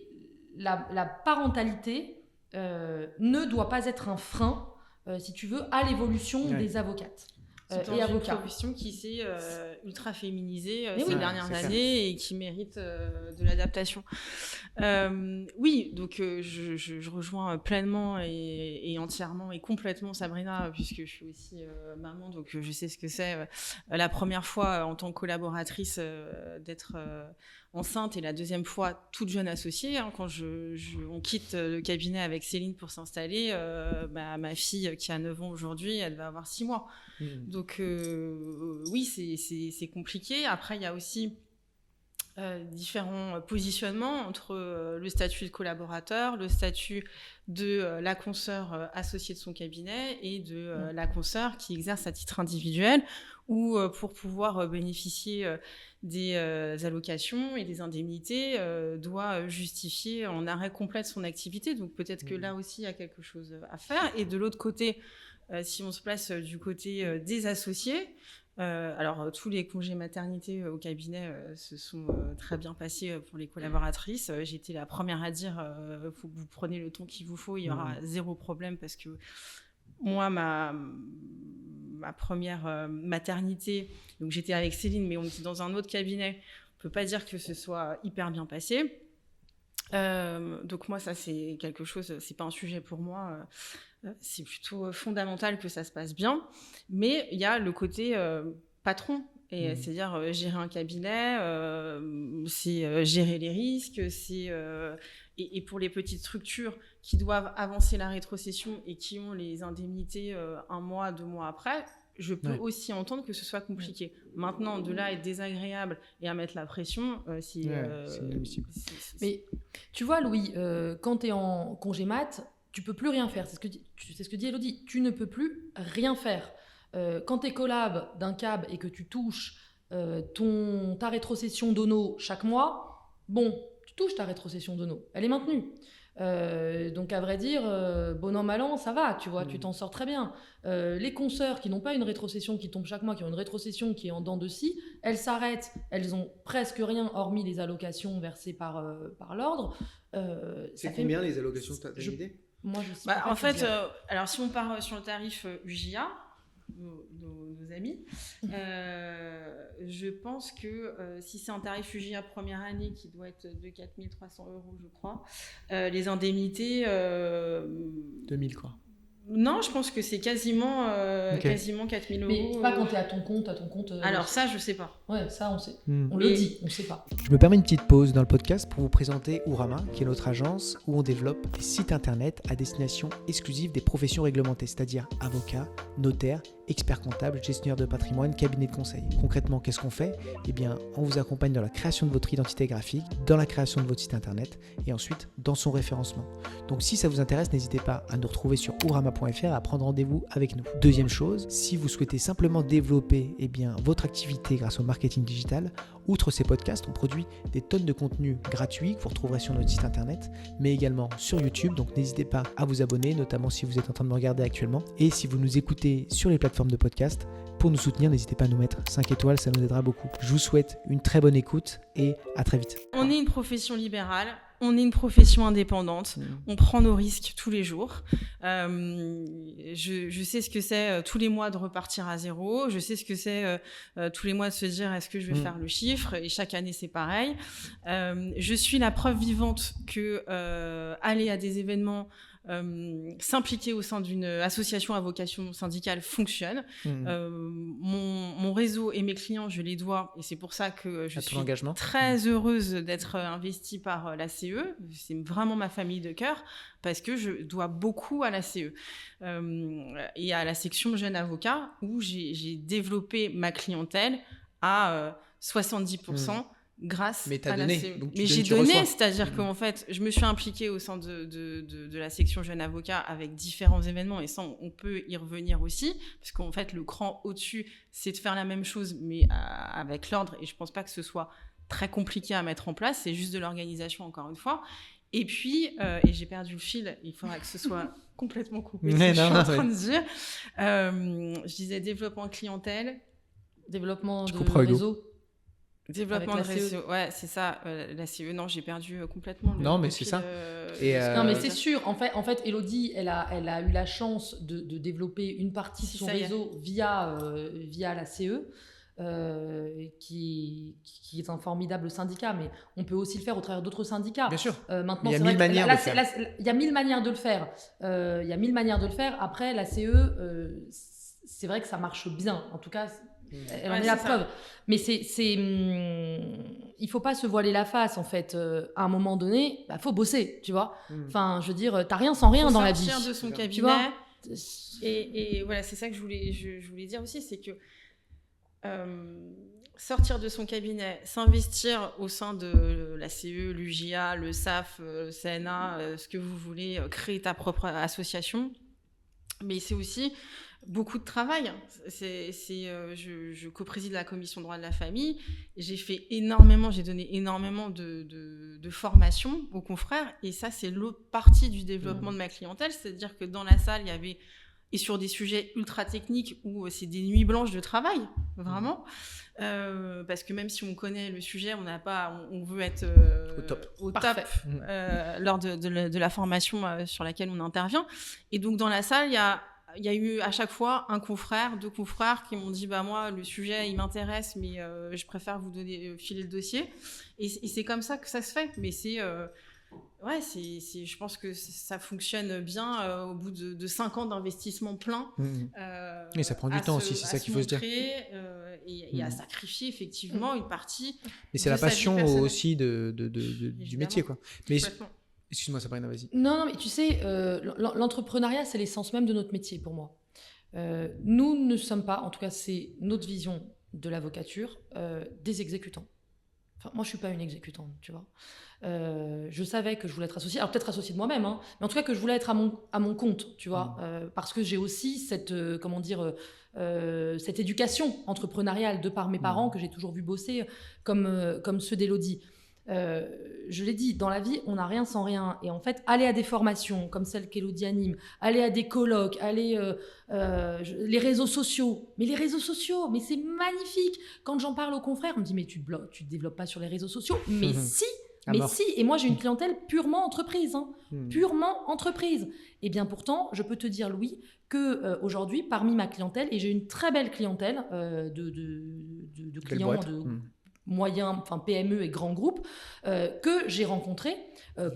la parentalité ne doit pas être un frein, si tu veux, à l'évolution des avocates. C'est une profession qui s'est ultra féminisée ces dernières années et qui mérite de l'adaptation. Oui, donc je rejoins pleinement et entièrement et complètement Sabrina, puisque je suis aussi maman, donc je sais ce que c'est la première fois en tant que collaboratrice d'être enceinte et la deuxième fois toute jeune associée. Quand on quitte le cabinet avec Céline pour s'installer, ma fille qui a 9 ans aujourd'hui, elle va avoir 6 mois. Donc oui, c'est compliqué. Après, il y a aussi différents positionnements entre le statut de collaborateur, le statut de la consoeur associée de son cabinet et de la consoeur qui exerce à titre individuel ou pour pouvoir bénéficier des allocations et des indemnités doit justifier en arrêt complet de son activité. Donc peut-être que là aussi il y a quelque chose à faire. Et de l'autre côté, si on se place du côté des associés, alors tous les congés maternité au cabinet se sont très bien passés pour les collaboratrices. J'étais la première à dire faut que vous preniez le temps qu'il vous faut, il y aura zéro problème, parce que moi ma première maternité, donc j'étais avec Céline, mais on était dans un autre cabinet, on peut pas dire que ce soit hyper bien passé. Donc moi ça c'est quelque chose, c'est pas un sujet pour moi, c'est plutôt fondamental que ça se passe bien, mais il y a le côté patron, et c'est-à-dire gérer un cabinet, c'est gérer les risques, c'est et pour les petites structures qui doivent avancer la rétrocession et qui ont les indemnités 1 mois, 2 mois après, je peux aussi entendre que ce soit compliqué. Maintenant, de là à être désagréable et à mettre la pression, c'est inadmissible. Mais tu vois, Louis, quand tu es en congé mat, tu peux plus rien faire. C'est ce que dit Elodie. Tu ne peux plus rien faire. Quand tu es collab d'un cab et que tu touches ta rétrocession d'Ono chaque mois, bon, tu touches ta rétrocession d'Ono, elle est maintenue. Donc à vrai dire, bon an mal an, ça va, tu vois, tu t'en sors très bien. Les consoeurs qui n'ont pas une rétrocession qui tombe chaque mois, qui ont une rétrocession qui est en dents de scie, elles s'arrêtent, elles ont presque rien hormis les allocations versées par l'ordre. C'est combien les allocations, t'as une idée? Moi, je sais En fait, alors si on part sur le tarif UJA, nos amis, je pense que si c'est un tarif UJA première année qui doit être de 4 300 €, je crois, les indemnités... 2000 quoi. Non, je pense que c'est quasiment 4 000 €. Mais pas quand t'es à ton compte. Alors ça, je sais pas. Ouais, ça on sait. On le dit, on sait pas. Je me permets une petite pause dans le podcast pour vous présenter Ourama, qui est notre agence où on développe des sites internet à destination exclusive des professions réglementées, c'est-à-dire avocats, notaires, experts comptables, gestionnaires de patrimoine, cabinets de conseil. Concrètement, qu'est-ce qu'on fait? Eh bien, on vous accompagne dans la création de votre identité graphique, dans la création de votre site internet et ensuite dans son référencement. Donc si ça vous intéresse, n'hésitez pas à nous retrouver sur ourama.fr et à prendre rendez-vous avec nous. Deuxième chose, si vous souhaitez simplement développer votre activité grâce au marketing digital, outre ces podcasts, on produit des tonnes de contenus gratuits que vous retrouverez sur notre site internet, mais également sur YouTube. Donc n'hésitez pas à vous abonner, notamment si vous êtes en train de me regarder actuellement. Et si vous nous écoutez sur les plateformes de podcast, pour nous soutenir, n'hésitez pas à nous mettre 5 étoiles, ça nous aidera beaucoup. Je vous souhaite une très bonne écoute et à très vite. On est une profession libérale, on est une profession indépendante, on prend nos risques tous les jours. Je sais ce que c'est tous les mois de repartir à zéro, je sais ce que c'est tous les mois de se dire est-ce que je vais faire le chiffre, et chaque année c'est pareil. Je suis la preuve vivante que aller à des événements, s'impliquer au sein d'une association à vocation syndicale fonctionne. Mon réseau et mes clients, je les dois, et c'est pour ça que je suis très heureuse d'être investie par la CE. C'est vraiment ma famille de cœur, parce que je dois beaucoup à la CE et à la section jeunes avocats, où j'ai développé ma clientèle à 70%. Grâce à la CE. Mais j'ai donné, c'est-à-dire qu'en fait, je me suis impliquée au sein de la section jeunes avocats avec différents événements, et ça, on peut y revenir aussi, parce qu'en fait, le cran au-dessus, c'est de faire la même chose, mais avec l'ordre, et je pense pas que ce soit très compliqué à mettre en place, c'est juste de l'organisation, encore une fois. Et puis, et j'ai perdu le fil, il faudra que ce soit complètement coupé, ce que je suis en train de dire. Je disais développement de clientèle. Développement de réseau. Développement de réseau, ouais, c'est ça. La CE, non, j'ai perdu complètement le. Non, mais c'est ça. Non, mais c'est sûr. En fait, Elodie, elle a eu la chance de développer une partie de son réseau via la CE, qui est un formidable syndicat, mais on peut aussi le faire au travers d'autres syndicats. Bien sûr. Maintenant, il y a 1000 manières de le faire. Il y a 1000 manières de le faire. Après, la CE, c'est vrai que ça marche bien. En tout cas, elle en est la preuve. Mais il faut pas se voiler la face, en fait. À un moment donné, faut bosser, tu vois. Enfin, je veux dire, t'as rien sans rien dans la vie. Sortir de son cabinet. Et voilà, c'est ça que je voulais dire aussi, c'est que sortir de son cabinet, s'investir au sein de la CE, l'UJA, le SAF, le CNA, ce que vous voulez, créer ta propre association. Mais c'est aussi beaucoup de travail. Je co-préside la commission droit de la famille. J'ai donné énormément de formations aux confrères. Et ça, c'est l'autre partie du développement de ma clientèle. C'est-à-dire que dans la salle, il y avait, et sur des sujets ultra techniques où c'est des nuits blanches de travail, vraiment. Parce que même si on connaît le sujet, on veut être au top lors de la formation sur laquelle on intervient. Et donc, dans la salle, il y a eu à chaque fois un confrère, 2 confrères qui m'ont dit moi le sujet il m'intéresse, mais je préfère vous filer le dossier, et c'est comme ça que ça se fait. Mais je pense que ça fonctionne bien au bout de 5 ans d'investissement plein. Et ça prend du temps aussi, c'est ça qu'il faut se dire. Et à sacrifier effectivement une partie. Mais c'est la passion aussi du métier, quoi. Mais excuse-moi, Sabrina, vas-y. Non, mais tu sais, l'entrepreneuriat, c'est l'essence même de notre métier pour moi. Nous ne sommes pas, en tout cas, c'est notre vision de l'avocature, des exécutants. Enfin, moi, je ne suis pas une exécutante, tu vois. Je savais que je voulais être associée, alors peut-être associée de moi-même, mais en tout cas que je voulais être à mon compte, tu vois, parce que j'ai aussi cette, cette éducation entrepreneuriale de par mes parents que j'ai toujours vu bosser comme ceux d'Élodie. Je l'ai dit, dans la vie, on n'a rien sans rien. Et en fait, aller à des formations comme celle qu'Élodie anime, aller à des colloques, les réseaux sociaux. Mais les réseaux sociaux, mais c'est magnifique. Quand j'en parle aux confrères, on me dit, mais tu te développes pas sur les réseaux sociaux. Mais si, Et moi, j'ai une clientèle purement entreprise. Purement entreprise. Et bien pourtant, je peux te dire, Louis, qu'aujourd'hui, parmi ma clientèle, et j'ai une très belle clientèle de clients moyens, enfin PME et grands groupes, que j'ai rencontrés,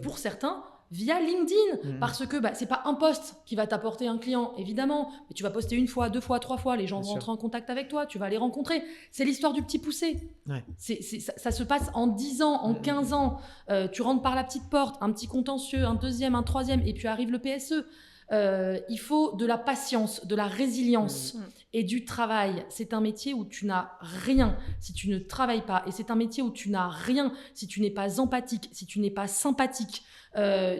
pour certains, via LinkedIn. Parce que c'est pas un post qui va t'apporter un client, évidemment, mais tu vas poster 1 fois, 2 fois, 3 fois, les gens vont entrer en contact avec toi, tu vas les rencontrer. C'est l'histoire du petit poussé. Ouais. Ça se passe en 10 ans, en 15 ans. Tu rentres par la petite porte, un petit contentieux, un deuxième, un troisième, et puis arrive le PSE. Il faut de la patience, de la résilience et du travail. C'est un métier où tu n'as rien si tu ne travailles pas. Et c'est un métier où tu n'as rien si tu n'es pas empathique, si tu n'es pas sympathique.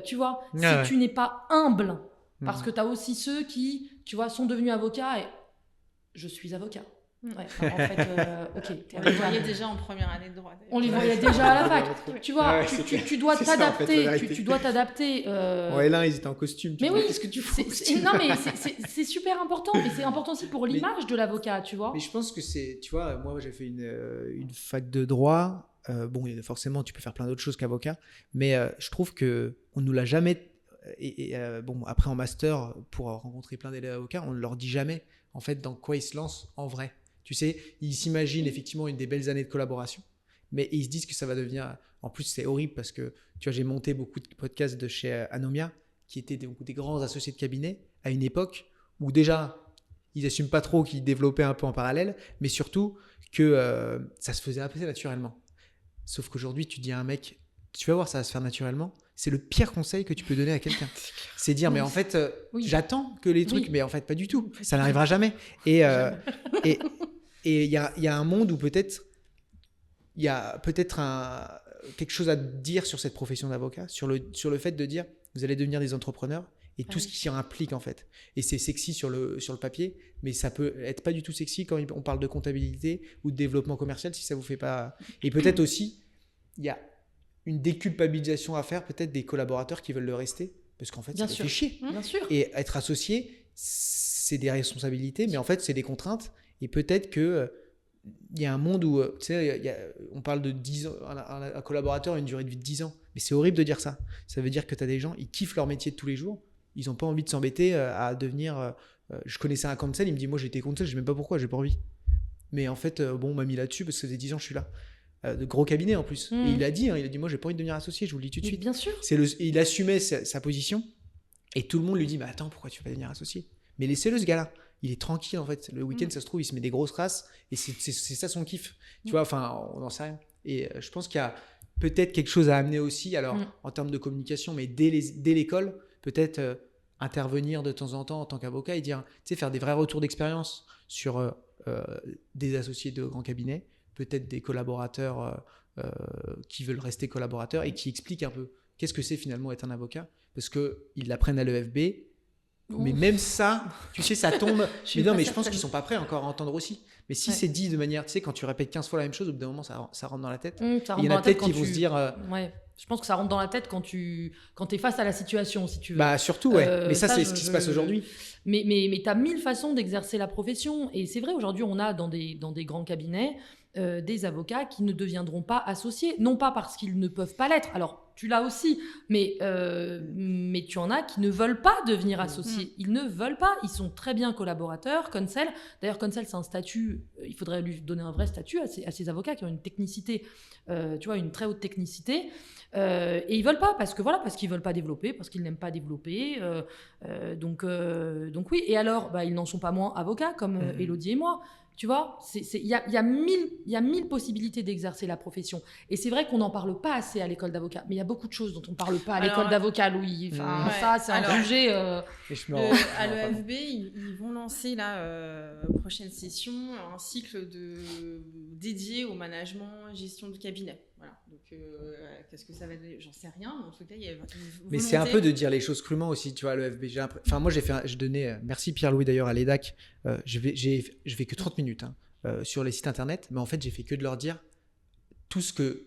Tu vois, si tu n'es pas humble. Parce que tu as aussi ceux qui, tu vois, sont devenus avocats et je suis avocat. Ouais, en fait, ok. On les voyait déjà en première année de droit. On les voyait déjà à la fac. Tu vois, tu dois t'adapter. En fait, tu dois t'adapter. Ouais, là, ils étaient en costume. Mais oui, qu'est-ce que tu fous non, mais c'est super important. Mais c'est important aussi pour l'image de l'avocat, tu vois. Mais je pense que c'est, tu vois, moi, j'ai fait une fac de droit. Bon, forcément, tu peux faire plein d'autres choses qu'avocat. Mais je trouve qu'on ne nous l'a jamais. Bon, après en master, pour rencontrer plein d'élèves avocats, on ne leur dit jamais, en fait, dans quoi ils se lancent en vrai. Tu sais, ils s'imaginent effectivement une des belles années de collaboration, mais ils se disent que ça va devenir... En plus, c'est horrible parce que, tu vois, j'ai monté beaucoup de podcasts de chez Anomia, qui étaient des grands associés de cabinet, à une époque où déjà, ils n'assument pas trop qu'ils développaient un peu en parallèle, mais surtout que ça se faisait assez naturellement. Sauf qu'aujourd'hui, tu dis à un mec, tu vas voir, ça va se faire naturellement. C'est le pire conseil que tu peux donner à quelqu'un. C'est dire, mais en fait, j'attends que les trucs, mais en fait, pas du tout. Ça n'arrivera jamais. Et il y a un monde où peut-être il y a peut-être quelque chose à dire sur cette profession d'avocat, sur le fait de dire vous allez devenir des entrepreneurs et tout ce qui s'y implique en fait. Et c'est sexy sur le papier, mais ça peut être pas du tout sexy quand on parle de comptabilité ou de développement commercial si ça vous fait pas. Et peut-être aussi il y a une déculpabilisation à faire peut-être des collaborateurs qui veulent le rester parce qu'en fait ça fait chier. Bien sûr. Et être associé, c'est des responsabilités, mais en fait c'est des contraintes. Et peut-être que il y a un monde où, tu sais, on parle de 10 ans, un collaborateur a une durée de vie de 10 ans. Mais c'est horrible de dire ça. Ça veut dire que tu as des gens, ils kiffent leur métier de tous les jours. Ils n'ont pas envie de s'embêter à devenir... je connaissais un cancel, il me dit, moi j'étais cancel, je ne sais même pas pourquoi, j'ai pas envie. Mais en fait, bon, on m'a mis là-dessus parce que ça faisait 10 ans que je suis là. De gros cabinet en plus. Et il a dit, moi j'ai pas envie de devenir associé, je vous le dis tout de suite. Bien sûr. Il assumait sa position et tout le monde lui dit, mais attends, pourquoi tu veux pas devenir associé ? Mais laissez-le ce gars-là. Il est tranquille en fait. Le week-end, ça se trouve, il se met des grosses races et c'est ça son kiff. Tu vois, enfin, on n'en sait rien. Et je pense qu'il y a peut-être quelque chose à amener aussi, alors en termes de communication, mais dès l'école, peut-être intervenir de temps en temps en tant qu'avocat et dire, tu sais, faire des vrais retours d'expérience sur des associés de grands cabinets, peut-être des collaborateurs qui veulent rester collaborateurs et qui expliquent un peu qu'est-ce que c'est finalement être un avocat, parce qu'ils l'apprennent à l'EFB. Mais même ça, tu sais, ça tombe. Mais non, mais je pense qu'ils sont pas prêts encore à entendre aussi. Mais si c'est dit de manière, tu sais, quand tu répètes 15 fois la même chose, au bout d'un moment, ça rentre dans la tête. Il y en a peut-être qui vont se dire. Ouais. Je pense que ça rentre dans la tête quand tu es face à la situation, si tu veux. Bah surtout, ouais. Mais ça, c'est ce qui se passe aujourd'hui. Mais tu as 1000 façons d'exercer la profession. Et c'est vrai, aujourd'hui, on a dans des grands cabinets des avocats qui ne deviendront pas associés. Non pas parce qu'ils ne peuvent pas l'être. Alors, tu l'as aussi. Mais tu en as qui ne veulent pas devenir associés. Ils ne veulent pas. Ils sont très bien collaborateurs. Counsel. D'ailleurs, Counsel, c'est un statut. Il faudrait lui donner un vrai statut à ces avocats qui ont une technicité, tu vois, une très haute technicité. Et ils veulent pas parce qu'ils veulent pas développer, parce qu'ils n'aiment pas développer. Donc oui. Et alors, ils n'en sont pas moins avocats comme Élodie et moi. Tu vois, il y a 1000 possibilités d'exercer la profession. Et c'est vrai qu'on n'en parle pas assez à l'école d'avocat. Mais il y a beaucoup de choses dont on ne parle pas à l'école d'avocat, Louis. Enfin, ça, c'est un sujet... à l'EFB, ils vont lancer, prochaine session, un cycle dédié au management, gestion du cabinet. Voilà. Donc, qu'est-ce que ça va donner? J'en sais rien, mais en tout cas, il y a une Mais c'est un volonté. peu de dire les choses crûment aussi, tu vois, le FB. Enfin, moi, je donnais, merci Pierre-Louis d'ailleurs à l'EDAC, je fais que 30 minutes sur les sites internet, mais en fait, j'ai fait que de leur dire tout ce que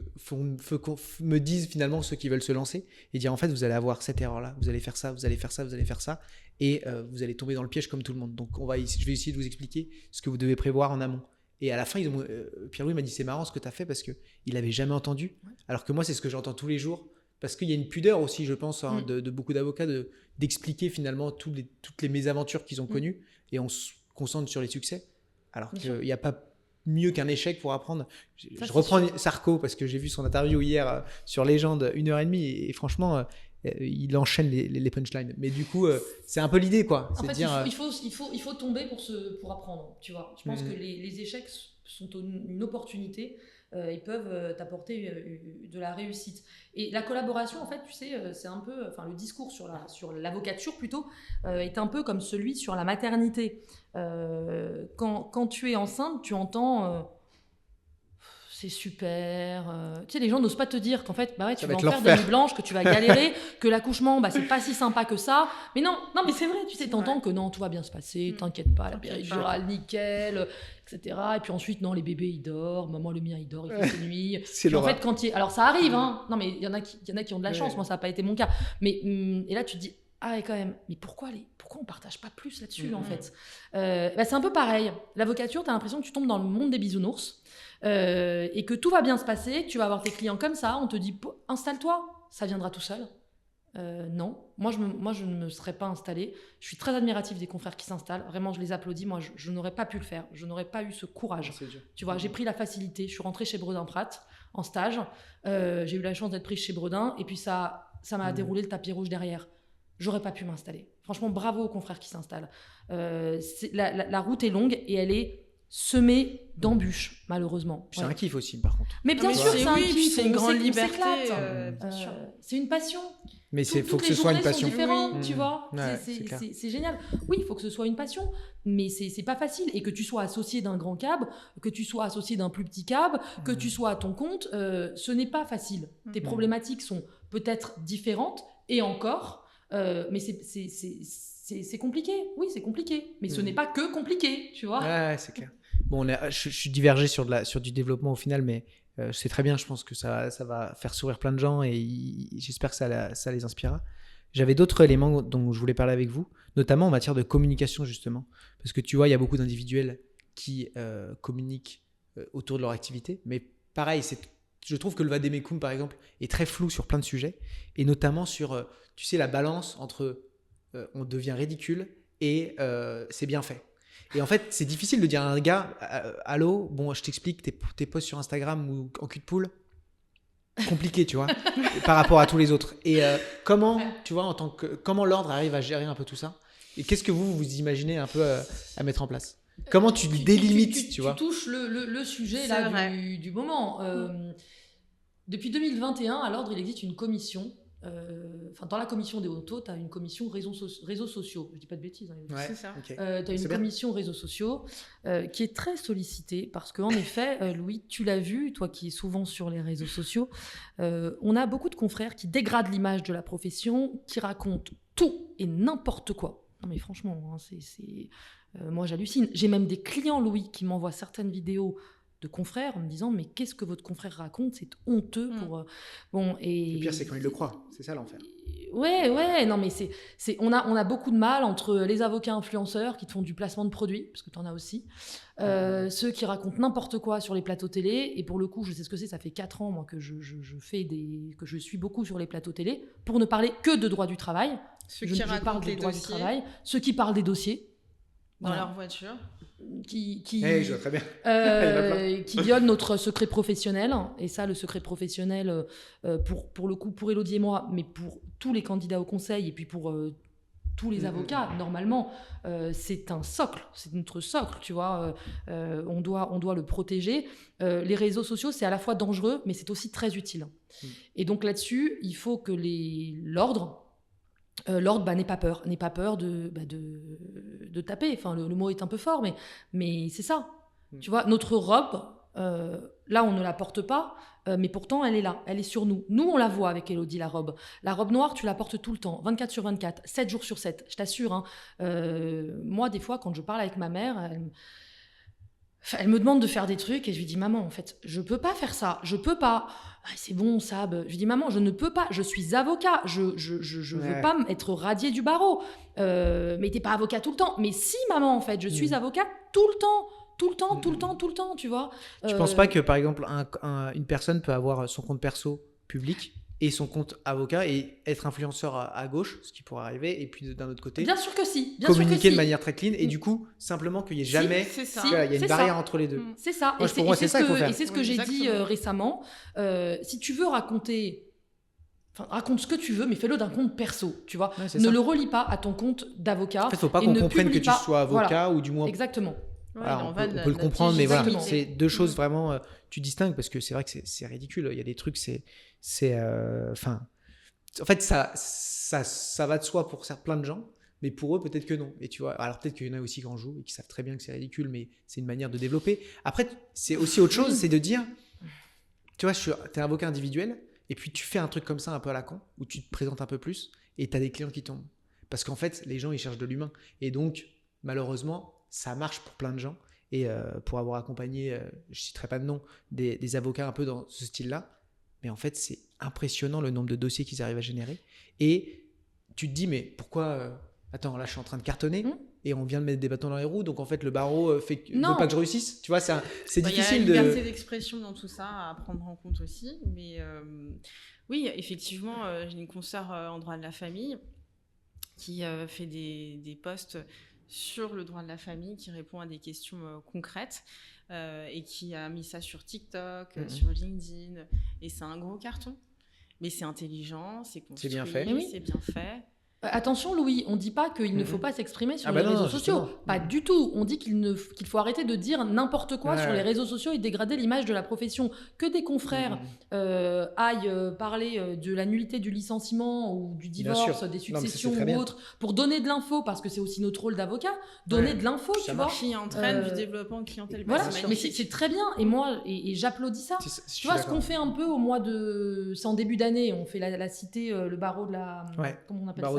me disent finalement ceux qui veulent se lancer et dire en fait, vous allez avoir cette erreur-là, vous allez faire ça, vous allez faire ça, vous allez faire ça, et vous allez tomber dans le piège comme tout le monde. Donc, je vais essayer de vous expliquer ce que vous devez prévoir en amont. Et à la fin, Pierre-Louis m'a dit c'est marrant ce que tu as fait parce qu'il n'avait jamais entendu. Alors que moi, c'est ce que j'entends tous les jours. Parce qu'il y a une pudeur aussi, je pense, de beaucoup d'avocats d'expliquer finalement toutes les mésaventures qu'ils ont connues et on se concentre sur les succès. Alors qu'il n'y a pas mieux qu'un échec pour apprendre. Je reprends Sarko parce que j'ai vu son interview hier sur Légende, 1h30 et franchement, il enchaîne les punchlines. Mais du coup, c'est un peu l'idée, quoi. En fait, dire, il faut tomber pour apprendre, tu vois. Je pense que les échecs sont une opportunité. Ils peuvent t'apporter de la réussite. Et la collaboration, en fait, tu sais, c'est un peu, enfin, le discours sur l'avocature plutôt est un peu comme celui sur la maternité. Quand tu es enceinte, tu entends c'est super. Tu sais, les gens n'osent pas te dire qu'en fait, bah ouais, tu vas en faire des nuits blanches, que tu vas galérer, que l'accouchement, bah, c'est pas si sympa que ça. Mais non, mais c'est vrai, tu sais, t'entends que non, tout va bien se passer, t'inquiète pas, la péridurale, nickel, etc. Et puis ensuite, non, les bébés, ils dorment, maman, le mien, il dort, il fait ses nuits. C'est en fait, alors ça arrive, hein. Non, mais il y en a qui ont de la chance, moi, ça n'a pas été mon cas. Mais, et là, tu te dis, ah ouais, quand même, mais pourquoi on partage pas plus là-dessus, en fait bah, c'est un peu pareil. L'avocature, t'as l'impression que tu tombes dans le monde des bisounours. Et que tout va bien se passer, que tu vas avoir tes clients comme ça, on te dit installe-toi, ça viendra tout seul. Non, moi je ne me serais pas installée. Je suis très admirative des confrères qui s'installent, vraiment je les applaudis. Moi je n'aurais pas pu le faire, je n'aurais pas eu ce courage. Tu vois, j'ai pris la facilité, je suis rentrée chez Bredin-Pratt en stage, j'ai eu la chance d'être prise chez Bredin et puis ça m'a déroulé le tapis rouge derrière. J'aurais pas pu m'installer. Franchement, bravo aux confrères qui s'installent. La route est longue et elle est semé d'embûches, malheureusement. C'est un kiff aussi, par contre. Mais bien sûr, c'est un kiff, c'est une grande liberté. C'est une passion. Mais il faut que ce soit une passion. Toutes les journées sont différentes, tu vois. Ouais, c'est génial. Oui, il faut que ce soit une passion, mais c'est pas facile. Et que tu sois associé d'un grand cab, que tu sois associé d'un plus petit cab, que tu sois à ton compte, ce n'est pas facile. Tes problématiques sont peut-être différentes, et encore, mais c'est compliqué. Oui, c'est compliqué. Mais ce n'est pas que compliqué, tu vois. Ouais, c'est clair. Bon, je suis divergé sur du développement au final, mais c'est très bien. Je pense que ça va faire sourire plein de gens et j'espère que ça les inspirera. J'avais d'autres éléments dont je voulais parler avec vous, notamment en matière de communication, justement. Parce que tu vois, il y a beaucoup d'individuels qui communiquent autour de leur activité. Mais pareil, je trouve que le vademecum, par exemple, est très flou sur plein de sujets. Et notamment sur, tu sais, la balance entre on devient ridicule et c'est bien fait. Et en fait, c'est difficile de dire à un gars allô, bon, je t'explique tes posts sur Instagram ou en cul de poule. Compliqué, tu vois, par rapport à tous les autres. Et comment, tu vois, comment l'ordre arrive à gérer un peu tout ça? Et qu'est-ce que vous imaginez un peu à mettre en place? Comment tu délimites, tu vois? Tu touches le sujet là, du moment. Depuis 2021, à l'ordre, il existe une commission. Dans la commission des autos, tu as une commission réseaux sociaux. Je dis pas de bêtises. Hein, c'est ça. Okay. Tu as une commission réseaux sociaux qui est très sollicitée parce qu'en effet, Louis, tu l'as vu, toi qui es souvent sur les réseaux sociaux, on a beaucoup de confrères qui dégradent l'image de la profession, qui racontent tout et n'importe quoi. Non mais franchement, hein, moi j'hallucine. J'ai même des clients, Louis, qui m'envoient certaines vidéos de confrères en me disant mais qu'est-ce que votre confrère raconte, c'est honteux pour bon. Et le pire c'est quand il le croit, c'est ça l'enfer. Ouais, non mais on a beaucoup de mal entre les avocats influenceurs qui te font du placement de produits, parce que tu en as aussi, ceux qui racontent n'importe quoi sur les plateaux télé, et pour le coup je sais ce que c'est, ça fait 4 ans moi que je suis beaucoup sur les plateaux télé pour ne parler que de droit du travail. Je parle des droits du travail, ceux qui parlent des dossiers dans leur voiture, je vois très bien. qui viole notre secret professionnel. Et ça, le secret professionnel, pour le coup, pour Élodie et moi, mais pour tous les candidats au conseil et puis pour tous les avocats, normalement, c'est un socle, c'est notre socle, tu vois. On doit le protéger. Les réseaux sociaux, c'est à la fois dangereux, mais c'est aussi très utile. Et donc là-dessus, il faut que l'ordre n'ait pas peur de taper. Enfin, le mot est un peu fort, mais c'est ça. Tu vois, notre robe, Là, on ne la porte pas, mais pourtant, elle est là, elle est sur nous. Nous, on la voit avec Élodie, la robe. La robe noire, tu la portes tout le temps, 24 sur 24, 7 jours sur 7, je t'assure. Hein. Moi, des fois, quand je parle avec ma mère, elle me demande de faire des trucs et je lui dis, maman, en fait, je peux pas faire ça, je peux pas. Ah, c'est bon, Sab. Je lui dis, maman, je ne peux pas, je suis avocat, je veux pas être radiée du barreau. Mais t'es pas avocat tout le temps. Mais si, maman, en fait, je suis avocat tout le temps. Tout le temps, tu vois. Tu penses pas que, par exemple, une personne peut avoir son compte perso public et son compte avocat et être influenceur à gauche, ce qui pourrait arriver, et puis d'un autre côté, bien sûr que si. communiquer de manière très clean, et du coup, simplement qu'il n'y ait jamais... c'est ça. Il y a une barrière entre les deux. C'est ça. Moi, pour moi, c'est ça qu'il faut faire. Et c'est ce que j'ai dit récemment. Si tu veux raconter... Enfin, raconte ce que tu veux, mais fais-le d'un compte perso, tu vois. Ouais, ne le relie pas à ton compte d'avocat. En fait, il ne faut pas qu'on comprenne que tu sois avocat, voilà. ou du moins... Exactement. Alors, on peut le comprendre, mais voilà, Exactement. c'est deux choses vraiment... tu distingues, parce que c'est vrai que c'est ridicule. Il y a des trucs, enfin... En fait, ça va de soi pour plein de gens, mais pour eux, peut-être que non. Et tu vois, alors peut-être qu'il y en a aussi qui en jouent et qui savent très bien que c'est ridicule, mais c'est une manière de développer. Après, c'est aussi autre chose, c'est de dire, tu vois, t'es un avocat individuel, et puis tu fais un truc comme ça un peu à la con, où tu te présentes un peu plus, et tu as des clients qui tombent. Parce qu'en fait, les gens, ils cherchent de l'humain. Et donc, malheureusement, ça marche pour plein de gens. Et pour avoir accompagné, je citerai pas de nom, des avocats un peu dans ce style-là, mais en fait, c'est impressionnant le nombre de dossiers qu'ils arrivent à générer. Et tu te dis, mais pourquoi attends, là, je suis en train de cartonner et on vient de mettre des bâtons dans les roues. Donc, en fait, le barreau veut pas que je réussisse. Tu vois, c'est difficile de... Il y a une liberté d'expression dans tout ça à prendre en compte aussi. Mais oui, effectivement, j'ai une consoeur en droit de la famille qui fait des posts sur le droit de la famille, qui répond à des questions concrètes. Et qui a mis ça sur TikTok, sur LinkedIn, et c'est un gros carton. Mais c'est intelligent, c'est construit, bien fait. c'est bien fait. Attention Louis, on ne dit pas qu'il ne faut pas s'exprimer sur les réseaux sociaux. Justement. Pas du tout. On dit qu'il faut arrêter de dire n'importe quoi sur les réseaux sociaux et dégrader l'image de la profession. Que des confrères aillent parler de la nullité du licenciement ou du divorce, des successions ou autres, pour donner de l'info, parce que c'est aussi notre rôle d'avocat, donner de l'info, tu vois. Qui entraîne du développement de clientèle. Voilà, mais c'est très bien. Et moi, et j'applaudis ça. Tu vois, ce qu'on fait un peu au mois de... C'est en début d'année, on fait la cité, le barreau de la... Comment on appelle ça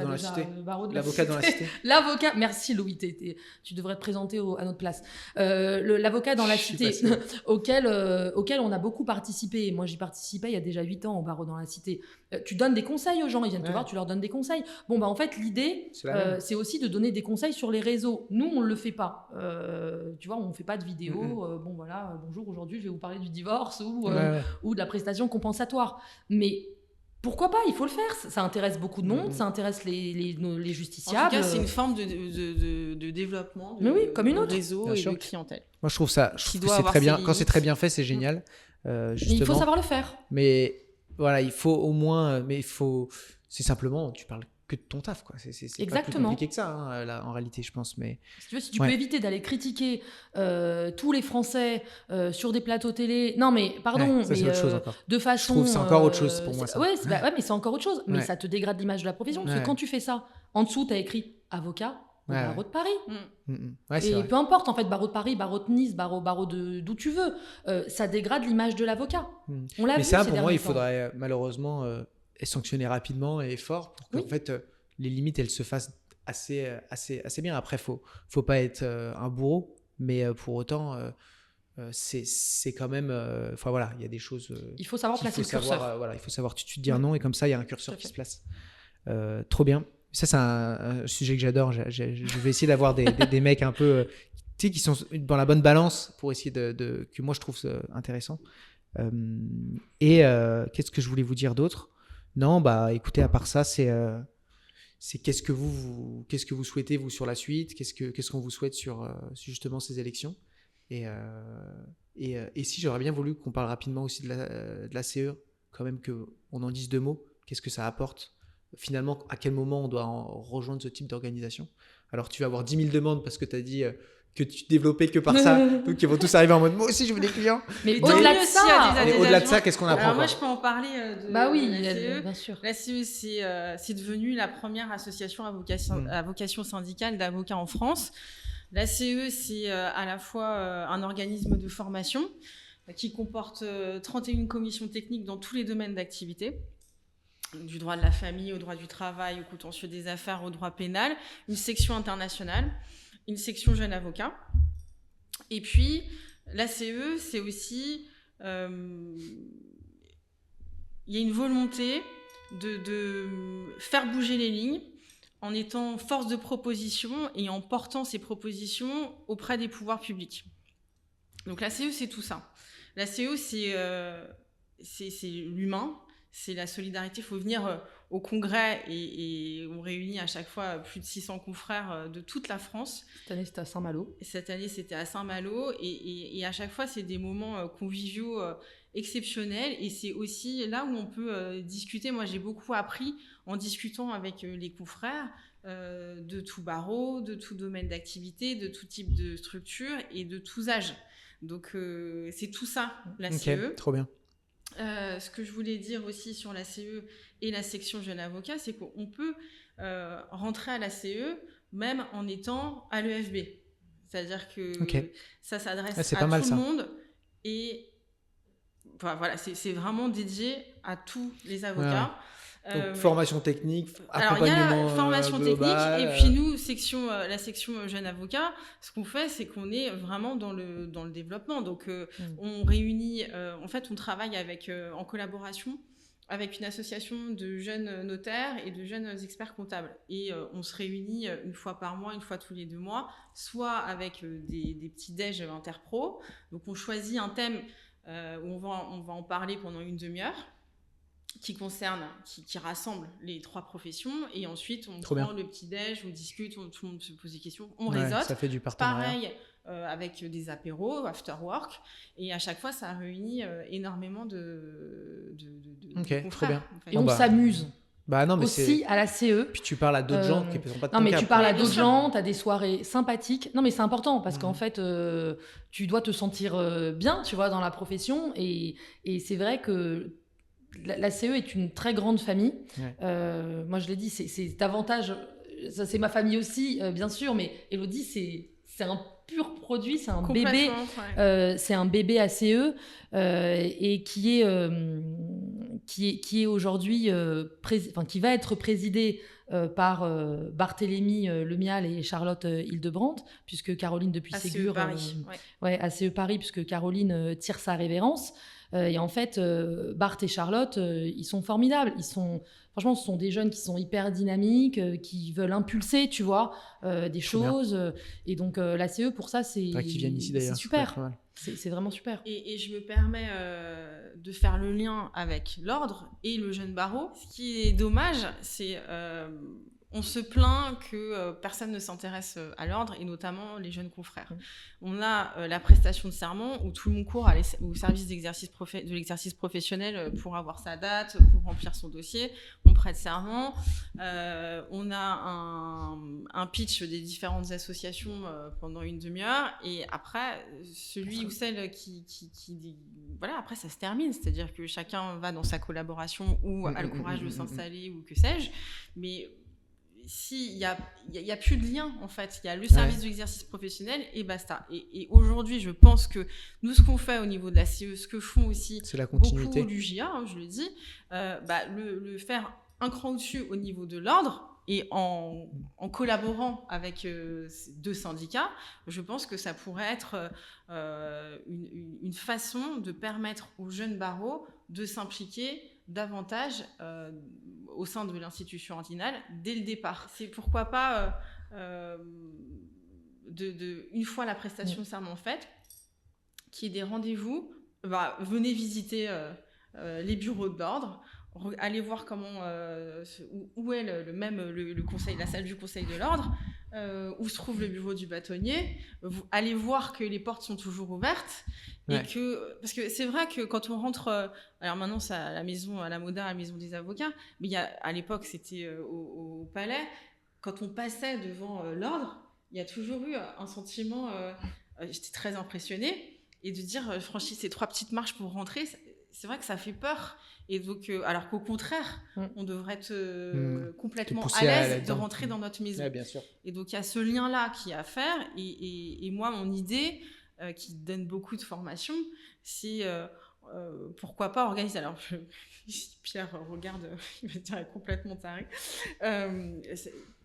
l'avocat dans la cité. L'avocat, merci Louis, tu devrais te présenter à notre place. L'avocat dans la cité, auquel on a beaucoup participé. Moi, j'y participais il y a déjà 8 ans au barreau dans la cité. Tu donnes des conseils aux gens, ils viennent te voir, tu leur donnes des conseils. Bon, bah en fait, l'idée, c'est aussi de donner des conseils sur les réseaux. Nous, on ne le fait pas. Tu vois, on ne fait pas de vidéos. Bon, voilà, bonjour, aujourd'hui, je vais vous parler du divorce ou de la prestation compensatoire. Mais... pourquoi pas, il faut le faire, ça intéresse beaucoup de monde, ça intéresse les justiciables. En tout cas, c'est une forme de développement comme une autre. Réseau et de clientèle. Moi, je trouve que c'est très bien. Quand c'est très bien fait, c'est génial. Mais il faut savoir le faire. Mais voilà, il faut au moins... C'est simplement, tu parles que de ton taf, quoi. C'est pas plus compliqué que ça, hein, là, en réalité, je pense. Mais... Si tu peux éviter d'aller critiquer tous les Français sur des plateaux télé... Non, mais pardon, ça, c'est autre chose encore. De façon... Je trouve que c'est encore autre chose pour moi, ça. Ouais, mais c'est encore autre chose. Mais ça te dégrade l'image de la profession. Parce que quand tu fais ça, en dessous, tu as écrit avocat au barreau de Paris. Et peu importe, en fait, barreau de Paris, barreau de Nice, barreau d'où tu veux. Ça dégrade l'image de l'avocat. On l'a vu. Mais ça, pour moi, il faudrait malheureusement... sanctionner rapidement et fort pour qu'en fait les limites elles se fassent assez bien. Après, faut pas être un bourreau, mais pour autant c'est quand même enfin voilà, il y a des choses il faut savoir placer le curseur. Voilà, il faut savoir tout de suite dire non, et comme ça il y a un curseur qui se place. Trop bien. Ça, c'est un sujet que j'adore. Je vais essayer d'avoir des mecs un peu tu sais, qui sont dans la bonne balance pour essayer que moi je trouve intéressant. Qu'est-ce que je voulais vous dire d'autre? Non, bah écoutez, à part ça, c'est qu'est-ce que vous souhaitez, vous, sur la suite, qu'est-ce qu'on vous souhaite sur justement ces élections, et si j'aurais bien voulu qu'on parle rapidement aussi de la CE, quand même, qu'on en dise 2 mots. Qu'est-ce que ça apporte finalement, à quel moment on doit rejoindre ce type d'organisation? Alors tu vas avoir 10 000 demandes parce que tu as dit que tu développais que par ça, donc ils vont tous arriver en mode moi aussi je veux des clients. Mais au-delà de ça, qu'est-ce qu'on apprend? Alors moi je peux en parler de la CE. Bien sûr. La CE, c'est devenu la première association à vocation syndicale d'avocats en France. La CE, c'est à la fois un organisme de formation, qui comporte 31 commissions techniques dans tous les domaines d'activité, du droit de la famille au droit du travail, au contentieux des affaires, au droit pénal, une section internationale, une section jeunes avocats. Et puis, l'ACE, c'est aussi... il y a une volonté de faire bouger les lignes en étant force de proposition et en portant ces propositions auprès des pouvoirs publics. Donc l'ACE, c'est tout ça. L'ACE, c'est l'humain, c'est la solidarité. Il faut venir au congrès et on réunit à chaque fois plus de 600 confrères de toute la France. Cette année, c'était à Saint-Malo. Cette année, c'était à Saint-Malo. Et à chaque fois, c'est des moments conviviaux exceptionnels. Et c'est aussi là où on peut discuter. Moi, j'ai beaucoup appris en discutant avec les confrères de tout barreau, de tout domaine d'activité, de tout type de structure et de tous âges. Donc, c'est tout ça, l'ACE. Ok, trop bien. Ce que je voulais dire aussi sur l'ACE et la section jeunes avocats, c'est qu'on peut rentrer à l'ACE même en étant à l'EFB. C'est-à-dire que ça s'adresse à tout le monde et voilà, c'est vraiment dédié à tous les avocats. Donc, formation technique, alors, accompagnement il y a la formation global, technique, et puis nous, la section jeunes avocats, ce qu'on fait, c'est qu'on est vraiment dans le développement. Donc, on réunit, en fait, on travaille en collaboration avec une association de jeunes notaires et de jeunes experts comptables. Et on se réunit une fois par mois, une fois tous les 2 mois, soit avec des petits déj interpro. Donc, on choisit un thème où on va en parler pendant une demi-heure, qui rassemble les 3 professions, et ensuite on prend le petit déj, on discute, tout le monde se pose des questions, on réseaute. Ça fait du partenariat. Pareil avec des apéros, after work, et à chaque fois ça réunit énormément de confrères. Trop bien. En fait. Et on s'amuse. Bah non, mais aussi à la CE. Puis tu parles à d'autres gens qui ne sont pas de ton Non, mais cap. tu parles à d'autres gens, tu as des soirées sympathiques. Non, mais c'est important parce qu'en fait, tu dois te sentir bien, tu vois, dans la profession. Et c'est vrai que la CE est une très grande famille. Ouais. Moi, je l'ai dit, c'est davantage... Ça, c'est ma famille aussi, bien sûr, mais Élodie, c'est un pur produit, c'est un bébé. C'est un bébé ACE et qui est aujourd'hui... qui va être présidé par Barthélémy Lemial et Charlotte Hildebrandt, puisque Caroline, depuis Ségur... ACE Paris, puisque Caroline tire sa révérence. Et en fait, Bart et Charlotte, ils sont formidables. Franchement, ce sont des jeunes qui sont hyper dynamiques, qui veulent impulser, tu vois, des choses. Et donc, l'ACE, pour ça, c'est super. C'est vraiment super. Et je me permets de faire le lien avec l'ordre et le jeune barreau. Ce qui est dommage, c'est... on se plaint que personne ne s'intéresse à l'ordre, et notamment les jeunes confrères. On a la prestation de serment où tout le monde court au service de l'exercice professionnel pour avoir sa date, pour remplir son dossier. On prête serment. On a un pitch des différentes associations pendant une demi-heure, et après, celui ou celle qui voilà, après ça se termine. C'est-à-dire que chacun va dans sa collaboration ou a le courage de s'installer ou que sais-je. Mais s'il y a plus de lien, en fait, il y a le service de l'exercice professionnel et basta. Et aujourd'hui, je pense que nous, ce qu'on fait au niveau de la CE, ce que font aussi beaucoup du JA, je le dis, le faire un cran au-dessus au niveau de l'ordre, et en collaborant avec 2 syndicats, je pense que ça pourrait être une façon de permettre aux jeunes barreaux de s'impliquer davantage au sein de l'institution ordinale dès le départ. C'est pourquoi pas, une fois la prestation de serment faite, qu'il y ait des rendez-vous, venez visiter les bureaux d'ordre, allez voir comment, où est le conseil, la salle du conseil de l'ordre, où se trouve le bureau du bâtonnier. Vous allez voir que les portes sont toujours ouvertes. Et parce que c'est vrai que quand on rentre, alors maintenant c'est à la maison, à la Moda, à la maison des avocats, mais à l'époque c'était au palais, quand on passait devant l'ordre, il y a toujours eu un sentiment, j'étais très impressionnée, et de dire franchis ces 3 petites marches pour rentrer, c'est vrai que ça fait peur. Et donc, alors qu'au contraire, on devrait être complètement à l'aise de rentrer dans notre maison. Ouais, bien sûr. Et donc, il y a ce lien-là qui est à faire. Et moi, mon idée, qui donne beaucoup de formations, c'est pourquoi pas organiser. Alors, Pierre regarde, il va dire complètement taré.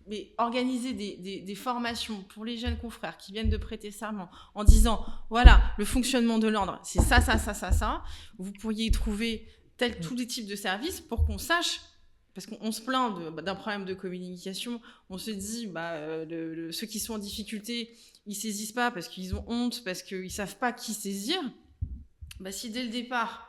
Mais organiser des formations pour les jeunes confrères qui viennent de prêter serment en disant, voilà, le fonctionnement de l'ordre, c'est ça. Vous pourriez y trouver tous les types de services pour qu'on sache, parce qu'on se plaint d'un problème de communication, on se dit, ceux qui sont en difficulté, ils saisissent pas parce qu'ils ont honte, parce qu'ils savent pas qui saisir. Si dès le départ,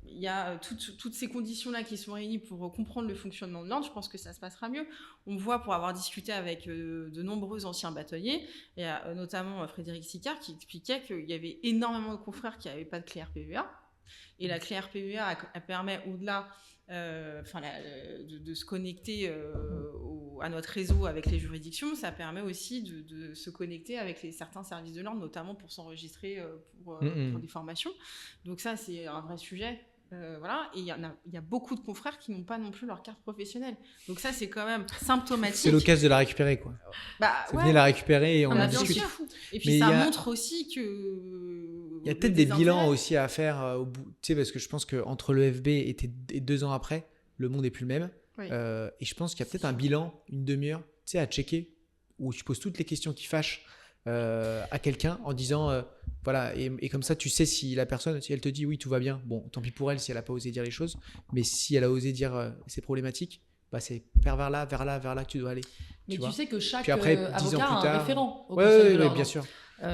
il y a toutes ces conditions-là qui sont réunies pour comprendre le fonctionnement de l'ordre, je pense que ça se passera mieux. On voit, pour avoir discuté avec de nombreux anciens bâtonniers, et notamment Frédéric Sicard, qui expliquait qu'il y avait énormément de confrères qui n'avaient pas de clé RPEA. Et la clé RPEA, elle permet, au-delà de se connecter à notre réseau avec les juridictions, ça permet aussi de se connecter avec certains services de l'ordre, notamment pour s'enregistrer pour des formations. Donc ça, c'est un vrai sujet. Voilà. Et il y a beaucoup de confrères qui n'ont pas non plus leur carte professionnelle. Donc ça, c'est quand même symptomatique. C'est l'occasion de la récupérer, quoi. Venez la récupérer et on en discute. Et puis ça montre aussi que... Il y a peut-être des bilans aussi à faire au bout, tu sais, parce que je pense qu'entre le FB et 2 ans après, le monde n'est plus le même. Oui. Et je pense qu'il y a peut-être un bilan, une demi-heure, tu sais, à checker, où tu poses toutes les questions qui fâchent à quelqu'un en disant, voilà, et comme ça, tu sais si la personne, si elle te dit oui, tout va bien, bon, tant pis pour elle si elle n'a pas osé dire les choses, mais si elle a osé dire c'est problématique, c'est vers là que tu dois aller. Mais tu sais que chaque après, avocat a un référent au conseil de l'ordre. Oui, bien sûr.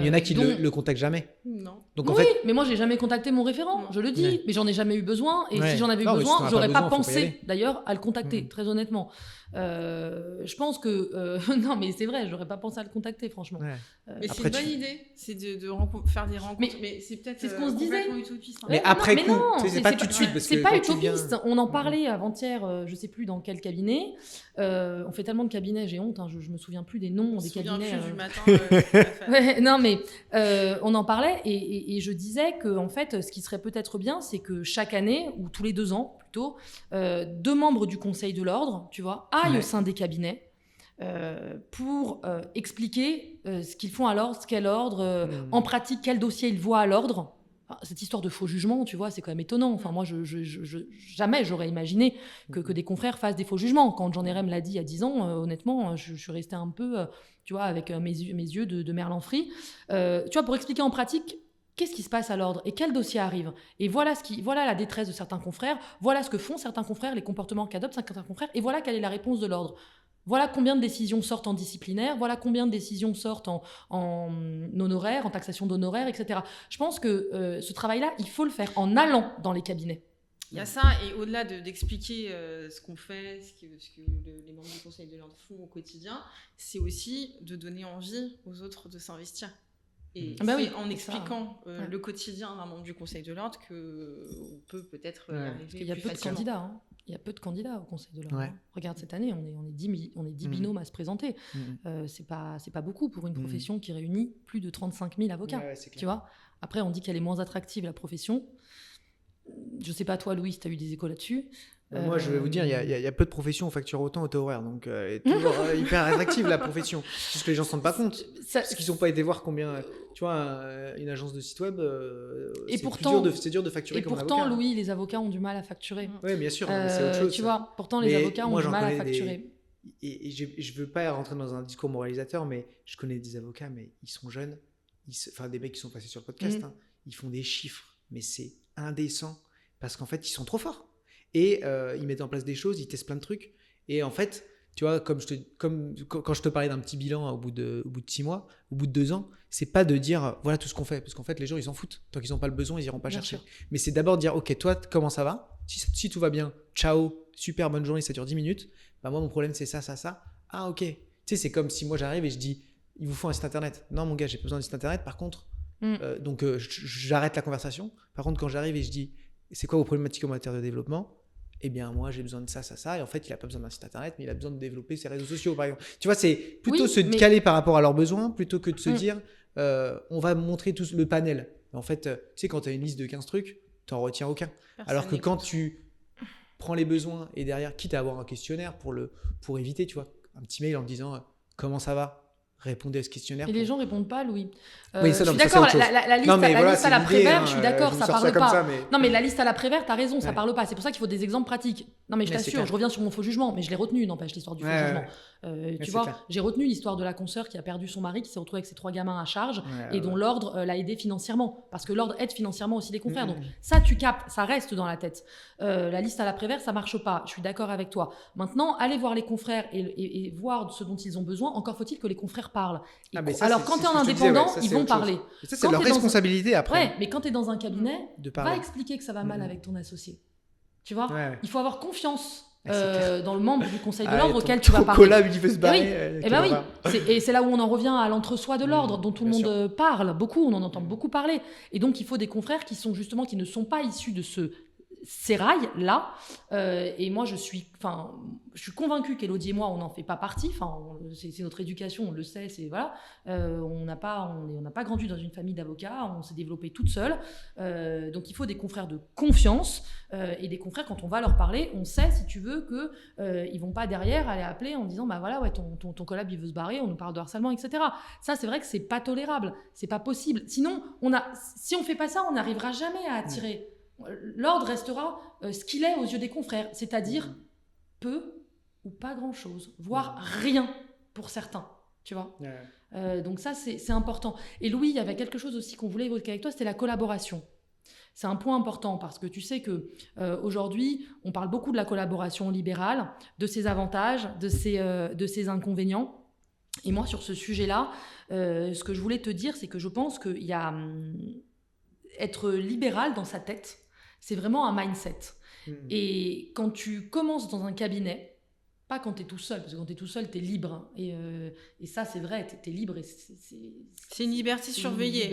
Il y en a qui le contactent jamais. Non. Donc, oui, mais moi, j'ai jamais contacté mon référent, je le dis, mais j'en ai jamais eu besoin. Et si j'en avais eu besoin, j'aurais pas pensé, d'ailleurs, à le contacter, très honnêtement. Je pense que... non, mais c'est vrai, j'aurais pas pensé à le contacter, franchement. Mais c'est une bonne idée, c'est de faire des rencontres. Mais c'est peut-être c'est ce qu'on se disait. Utopiste. Mais après coup, c'est pas tout de suite. C'est pas utopiste. On en parlait avant-hier, je sais plus dans quel cabinet. On fait tellement de cabinets, j'ai honte, je me souviens plus des noms des cabinets. Du matin. Non, mais on en parlait et je disais que en fait, ce qui serait peut-être bien, c'est que chaque année, ou tous les 2 ans plutôt, 2 membres du Conseil de l'Ordre, tu vois, aillent au sein des cabinets pour expliquer ce qu'ils font à l'ordre, ce qu'est l'ordre, en pratique, quel dossier ils voient à l'ordre. Enfin, cette histoire de faux jugements, tu vois, c'est quand même étonnant. Enfin, moi, jamais j'aurais imaginé que des confrères fassent des faux jugements. Quand Jean Hérem l'a dit il y a 10 ans, honnêtement, je suis restée un peu, tu vois, avec mes yeux de Merlan-Free. Tu vois, pour expliquer en pratique qu'est-ce qui se passe à l'ordre et quel dossier arrive. Et voilà la détresse de certains confrères, voilà ce que font certains confrères, les comportements qu'adoptent certains confrères, et voilà quelle est la réponse de l'ordre. Voilà combien de décisions sortent en disciplinaire, voilà combien de décisions sortent en honoraire, en taxation d'honoraires, etc. Je pense que ce travail-là, il faut le faire en allant dans les cabinets. Il y a ça, et au-delà d'expliquer ce qu'on fait, ce que les membres du Conseil de l'Ordre font au quotidien, c'est aussi de donner envie aux autres de s'investir. Et c'est en expliquant le quotidien d'un membre du Conseil de l'Ordre qu'on peut peut-être y arriver. Parce qu'il y a peu de candidats. Il y a peu de candidats au Conseil de l'Ordre. Regarde, cette année, on est 10 binômes à se présenter. C'est pas beaucoup pour une profession qui réunit plus de 35 000 avocats. Tu vois. Après, on dit qu'elle est moins attractive, la profession. Je sais pas, toi, Louis, tu as eu des échos là-dessus. Moi, je vais vous dire, il y a peu de professions où on facture autant au taux horaire. Donc, elle est toujours hyper attractive, la profession. C'est juste que les gens ne se rendent pas compte. Parce qu'ils n'ont pas été voir combien... Tu vois, une agence de site web, c'est dur de facturer comme un avocat. Et pourtant, Louis, les avocats ont du mal à facturer. Oui, bien sûr, c'est autre chose. Tu vois, pourtant, les avocats ont du mal à facturer. Et je ne veux pas rentrer dans un discours moralisateur, mais je connais des avocats, mais ils sont jeunes. Enfin, des mecs qui sont passés sur le podcast, ils font des chiffres, mais c'est indécent. Parce qu'en fait, ils sont trop forts. Et ils mettent en place des choses, ils testent plein de trucs. Et en fait, tu vois, quand je te parlais d'un petit bilan au bout de 6 mois, au bout de 2 ans, c'est pas de dire voilà tout ce qu'on fait. Parce qu'en fait, les gens, ils s'en foutent. Tant qu'ils n'ont pas le besoin, ils iront pas chercher. Mais c'est d'abord de dire ok, toi, comment ça va ? Si tout va bien, ciao, super, bonne journée, ça dure 10 minutes. Bah, moi, mon problème, c'est ça. Ah, ok. Tu sais, c'est comme si moi, j'arrive et je dis il vous faut un site internet. Non, mon gars, j'ai pas besoin d'un site internet. Par contre, donc j'arrête la conversation. Par contre, quand j'arrive et je dis c'est quoi vos problématiques en matière de développement ? Eh bien, moi, j'ai besoin de ça. Et en fait, il n'a pas besoin d'un site internet, mais il a besoin de développer ses réseaux sociaux, par exemple. Tu vois, c'est plutôt caler par rapport à leurs besoins plutôt que de se dire on va montrer tout le panel. En fait, tu sais, quand tu as une liste de 15 trucs, tu n'en retiens aucun. Alors que quand tu prends les besoins et derrière, quitte à avoir un questionnaire pour éviter, tu vois, un petit mail en disant comment ça va ? répondez à ce questionnaire. Et les gens répondent pas, Louis. Oui, ça, je non, suis mais ça, d'accord, c'est autre chose. la liste, Non, mais la voilà, liste c'est à la l'idée, Prévert, hein, je suis d'accord, je vous ça sors parle comme pas. ça, mais- Non, mais la liste à la Prévert, t'as raison, ça Ouais. parle pas. C'est pour ça qu'il faut des exemples pratiques. Non, mais je Mais c'est t'assure, clair. je reviens sur mon faux jugement, mais je l'ai retenu, n'empêche, l'histoire du faux jugement. c'est Tu vois, clair. j'ai retenu l'histoire de la consoeur qui a perdu son mari, qui s'est retrouvée avec ses 3 gamins à charge, Ouais, et dont l'ordre l'a aidé financièrement. Parce que l'ordre aide financièrement aussi les confrères. Mhm. Donc ça, tu captes, ça reste dans la tête. La liste à la Prévert, ça marche pas. Je suis d'accord avec toi. Maintenant, allez voir les confrères et voir ce dont ils ont besoin. Encore faut-il que les confrères parlent. Et Ah, mais ça, alors, c'est- quand c'est tu es ce en que je te disais, indépendant, ouais, ça, ils c'est vont autre chose. parler. Et ça, c'est Quand leur t'es dans un- responsabilité après. Ouais, mais quand tu es dans un cabinet, De va parler. expliquer que ça va mal Mhm. avec ton associé. Tu vois, Ouais. il faut avoir confiance Ouais, c'est clair. dans le membre du conseil de Ah, l'ordre et auquel ton- tu vas ton parler. collab, il veut se barrer. oui. quelle Eh ben oui, horreur. et c'est là où on en revient à l'entre-soi de l'ordre, dont tout le bien monde sûr. parle beaucoup, on en entend Mhm. beaucoup parler. Et donc, il faut des confrères qui ne sont pas issus de ce sérail-là. Et moi, je suis convaincue qu'Élodie et moi, on n'en fait pas partie. C'est notre éducation, on le sait. Voilà. On n'a pas grandi dans une famille d'avocats, on s'est développé toute seule. Donc, il faut des confrères de confiance et des confrères, quand on va leur parler, on sait, si tu veux, qu'ils vont pas derrière aller appeler en disant bah voilà, ouais, ton collab il veut se barrer, on nous parle de harcèlement, etc. Ça, c'est vrai que c'est pas tolérable, c'est pas possible. Sinon, si on fait pas ça, on n'arrivera jamais à attirer. L'ordre restera ce qu'il est aux yeux des confrères, c'est-à-dire peu ou pas grand-chose, voire rien pour certains, tu vois. Donc ça, c'est important. Et Louis, il y avait quelque chose aussi qu'on voulait évoquer avec toi, c'était la collaboration. C'est un point important parce que tu sais que aujourd'hui, on parle beaucoup de la collaboration libérale, de ses avantages, de ses inconvénients. Et moi, sur ce sujet-là, ce que je voulais te dire, c'est que je pense qu'il y a être libéral dans sa tête, c'est vraiment un mindset. Et quand tu commences dans un cabinet, pas quand tu es tout seul, parce que quand tu es tout seul, tu es libre. Et ça, c'est vrai, tu es libre. C'est une liberté surveillée.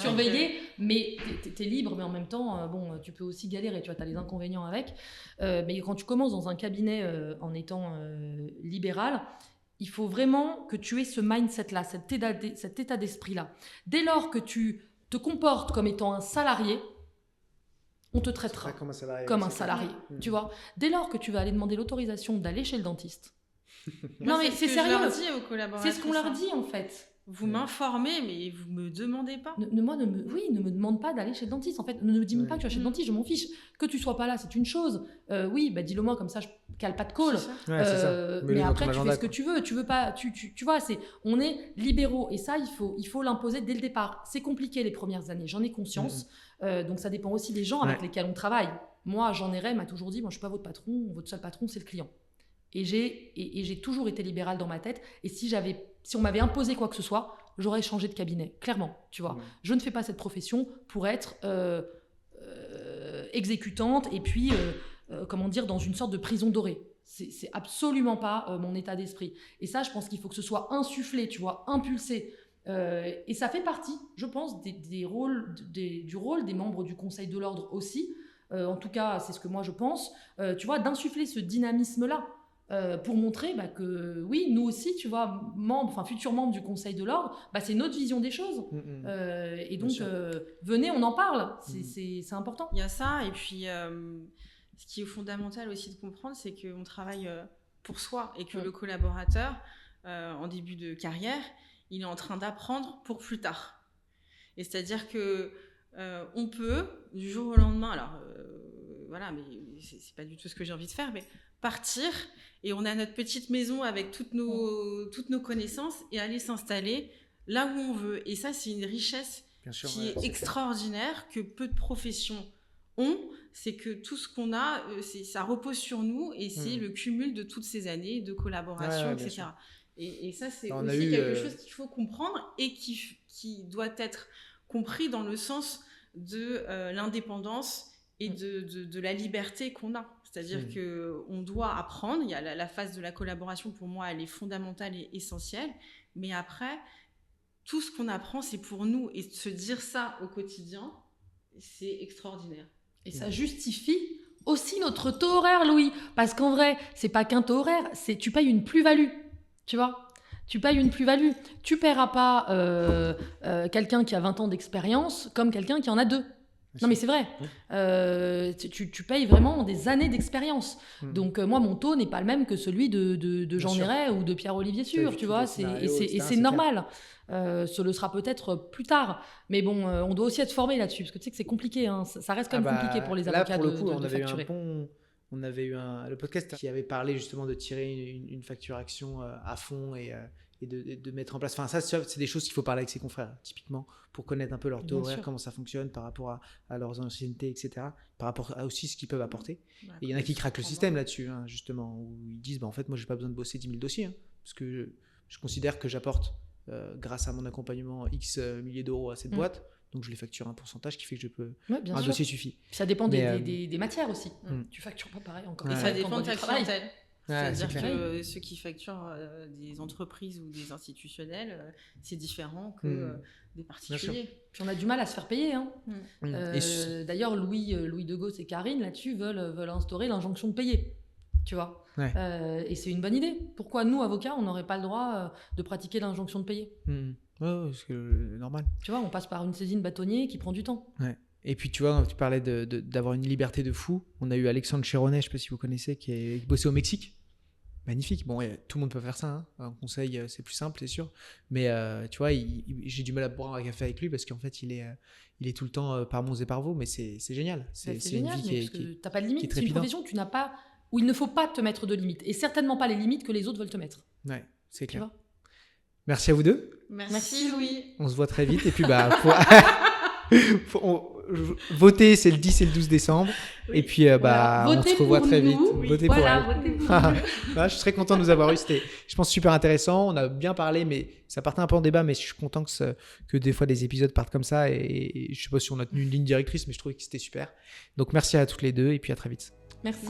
Surveillée, mais tu es libre, mais en même temps, tu peux aussi galérer. Tu vois, tu as les inconvénients avec. Mais quand tu commences dans un cabinet en étant libéral, il faut vraiment que tu aies ce mindset-là, cet état d'esprit-là. Dès lors que tu te comportes comme étant un salarié, on te traitera comme un salarié. tu vois. Dès lors que tu vas aller demander l'autorisation d'aller chez le dentiste. Moi, non mais c'est ce que sérieux. je leur dis aux collaborateurs. C'est ce qu'on leur dit en fait. Vous m'informez, mais vous me demandez pas. Ne me demande pas d'aller chez le dentiste. En fait, ne me dis même pas que tu vas chez le dentiste, je m'en fiche. Que tu sois pas là, c'est une chose. Dis-le moi, comme ça, je cale pas de call. Ouais, c'est ça. Mais après, tu fais ce que tu veux. Tu veux pas, tu vois, on est libéraux et ça, il faut l'imposer dès le départ. C'est compliqué les premières années, j'en ai conscience. Donc ça dépend aussi des gens avec lesquels on travaille. Moi, Jean Néret m'a toujours dit, moi, je suis pas votre patron. Votre seul patron, c'est le client. Et j'ai toujours été libérale dans ma tête. Et si on m'avait imposé quoi que ce soit, j'aurais changé de cabinet, clairement, tu vois. Je ne fais pas cette profession pour être exécutante et puis, dans une sorte de prison dorée. C'est absolument pas mon état d'esprit. Et ça, je pense qu'il faut que ce soit insufflé, tu vois, impulsé. Et ça fait partie, je pense, du rôle des membres du Conseil de l'Ordre aussi. En tout cas, c'est ce que moi je pense. Tu vois, d'insuffler ce dynamisme-là. Pour montrer que oui, nous aussi, tu vois, futurs membres du Conseil de l'Ordre, c'est notre vision des choses. Et donc, venez, on en parle. C'est important. Il y a ça, et puis ce qui est fondamental aussi de comprendre, c'est qu'on travaille pour soi et que le collaborateur, en début de carrière, il est en train d'apprendre pour plus tard. Et c'est-à-dire que on peut, du jour au lendemain, alors mais c'est pas du tout ce que j'ai envie de faire, mais partir et on a notre petite maison avec toutes nos connaissances et aller s'installer là où on veut. Et ça, c'est une richesse qui est extraordinaire, que peu de professions ont. C'est que tout ce qu'on a, ça repose sur nous et c'est le cumul de toutes ces années de collaboration, etc. Et ça, c'est aussi quelque chose qu'il faut comprendre et qui doit être compris dans le sens de l'indépendance et de la liberté qu'on a. C'est-à-dire qu'on doit apprendre. Il y a la phase de la collaboration, pour moi, elle est fondamentale et essentielle. Mais après, tout ce qu'on apprend, c'est pour nous. Et de se dire ça au quotidien, c'est extraordinaire. Et ça justifie aussi notre taux horaire, Louis. Parce qu'en vrai, c'est pas qu'un taux horaire, tu payes une plus-value. Tu vois ? Tu payes une plus-value. Tu paieras pas quelqu'un qui a 20 ans d'expérience comme quelqu'un qui en a 2. Non, mais c'est vrai. Tu payes vraiment des années d'expérience. Donc, moi, mon taux n'est pas le même que celui de Jean Néret ou de Pierre-Olivier Sûr, tu vois. Et c'est normal. Ce le sera peut-être plus tard. Mais bon, on doit aussi être formé là-dessus, parce que tu sais que c'est compliqué. Hein. Ça reste quand même compliqué pour les avocats pour le coup, de facturer. On avait eu le podcast qui avait parlé justement de tirer une facturation à fond et de mettre en place. Enfin, ça, c'est des choses qu'il faut parler avec ses confrères, typiquement, pour connaître un peu leur taux horaire, comment ça fonctionne par rapport à leurs anciennetés, etc. Par rapport à aussi ce qu'ils peuvent apporter. Et il y en a qui craquent le système là-dessus, hein, justement, où ils disent, en fait, moi, j'ai pas besoin de bosser 10 000 dossiers, hein, parce que je considère que j'apporte, grâce à mon accompagnement, X milliers d'euros à cette boîte. Donc, je les facture un pourcentage qui fait que je peux. Un dossier suffit. Puis ça dépend des matières aussi. Tu factures pas pareil encore. Et ça dépend de ta clientèle. C'est-à-dire c'est que ceux qui facturent des entreprises ou des institutionnels, c'est différent que des particuliers. Puis on a du mal à se faire payer. Hein. D'ailleurs, Louis de Gauss et Karine, là-dessus, veulent instaurer l'injonction de payer. Tu vois. Et c'est une bonne idée. Pourquoi nous, avocats, on n'aurait pas le droit de pratiquer l'injonction de payer c'est normal. Tu vois, on passe par une saisine bâtonnier qui prend du temps. Et puis tu vois, tu parlais d'avoir une liberté de fou. On a eu Alexandre Chéronnet, je ne sais pas si vous connaissez, qui bossait au Mexique. Magnifique. Bon, tout le monde peut faire ça. Hein. Un conseil, c'est plus simple, c'est sûr. Mais tu vois, j'ai du mal à boire un café avec lui parce qu'en fait, il est tout le temps par Mons et par Vaux, mais c'est génial. C'est génial, une vie qui t'as pas de limite. est C'est une profession où tu n'as pas, où il ne faut pas te mettre de limites, et certainement pas les limites que les autres veulent te mettre. Ouais, c'est clair. Tu vois. Merci à vous deux. Merci Louis. On se voit très vite et puis voter, c'est le 10 et le 12 décembre. Oui. Et puis, on se revoit très vite. Votez pour elle. Votez pour nous. Je suis très content de nous avoir eu. C'était, je pense, super intéressant. On a bien parlé, mais ça partait un peu en débat. Mais je suis content que des fois des épisodes partent comme ça. Et je sais pas si on a tenu une ligne directrice, mais je trouvais que c'était super. Donc, merci à toutes les deux et puis à très vite. Merci.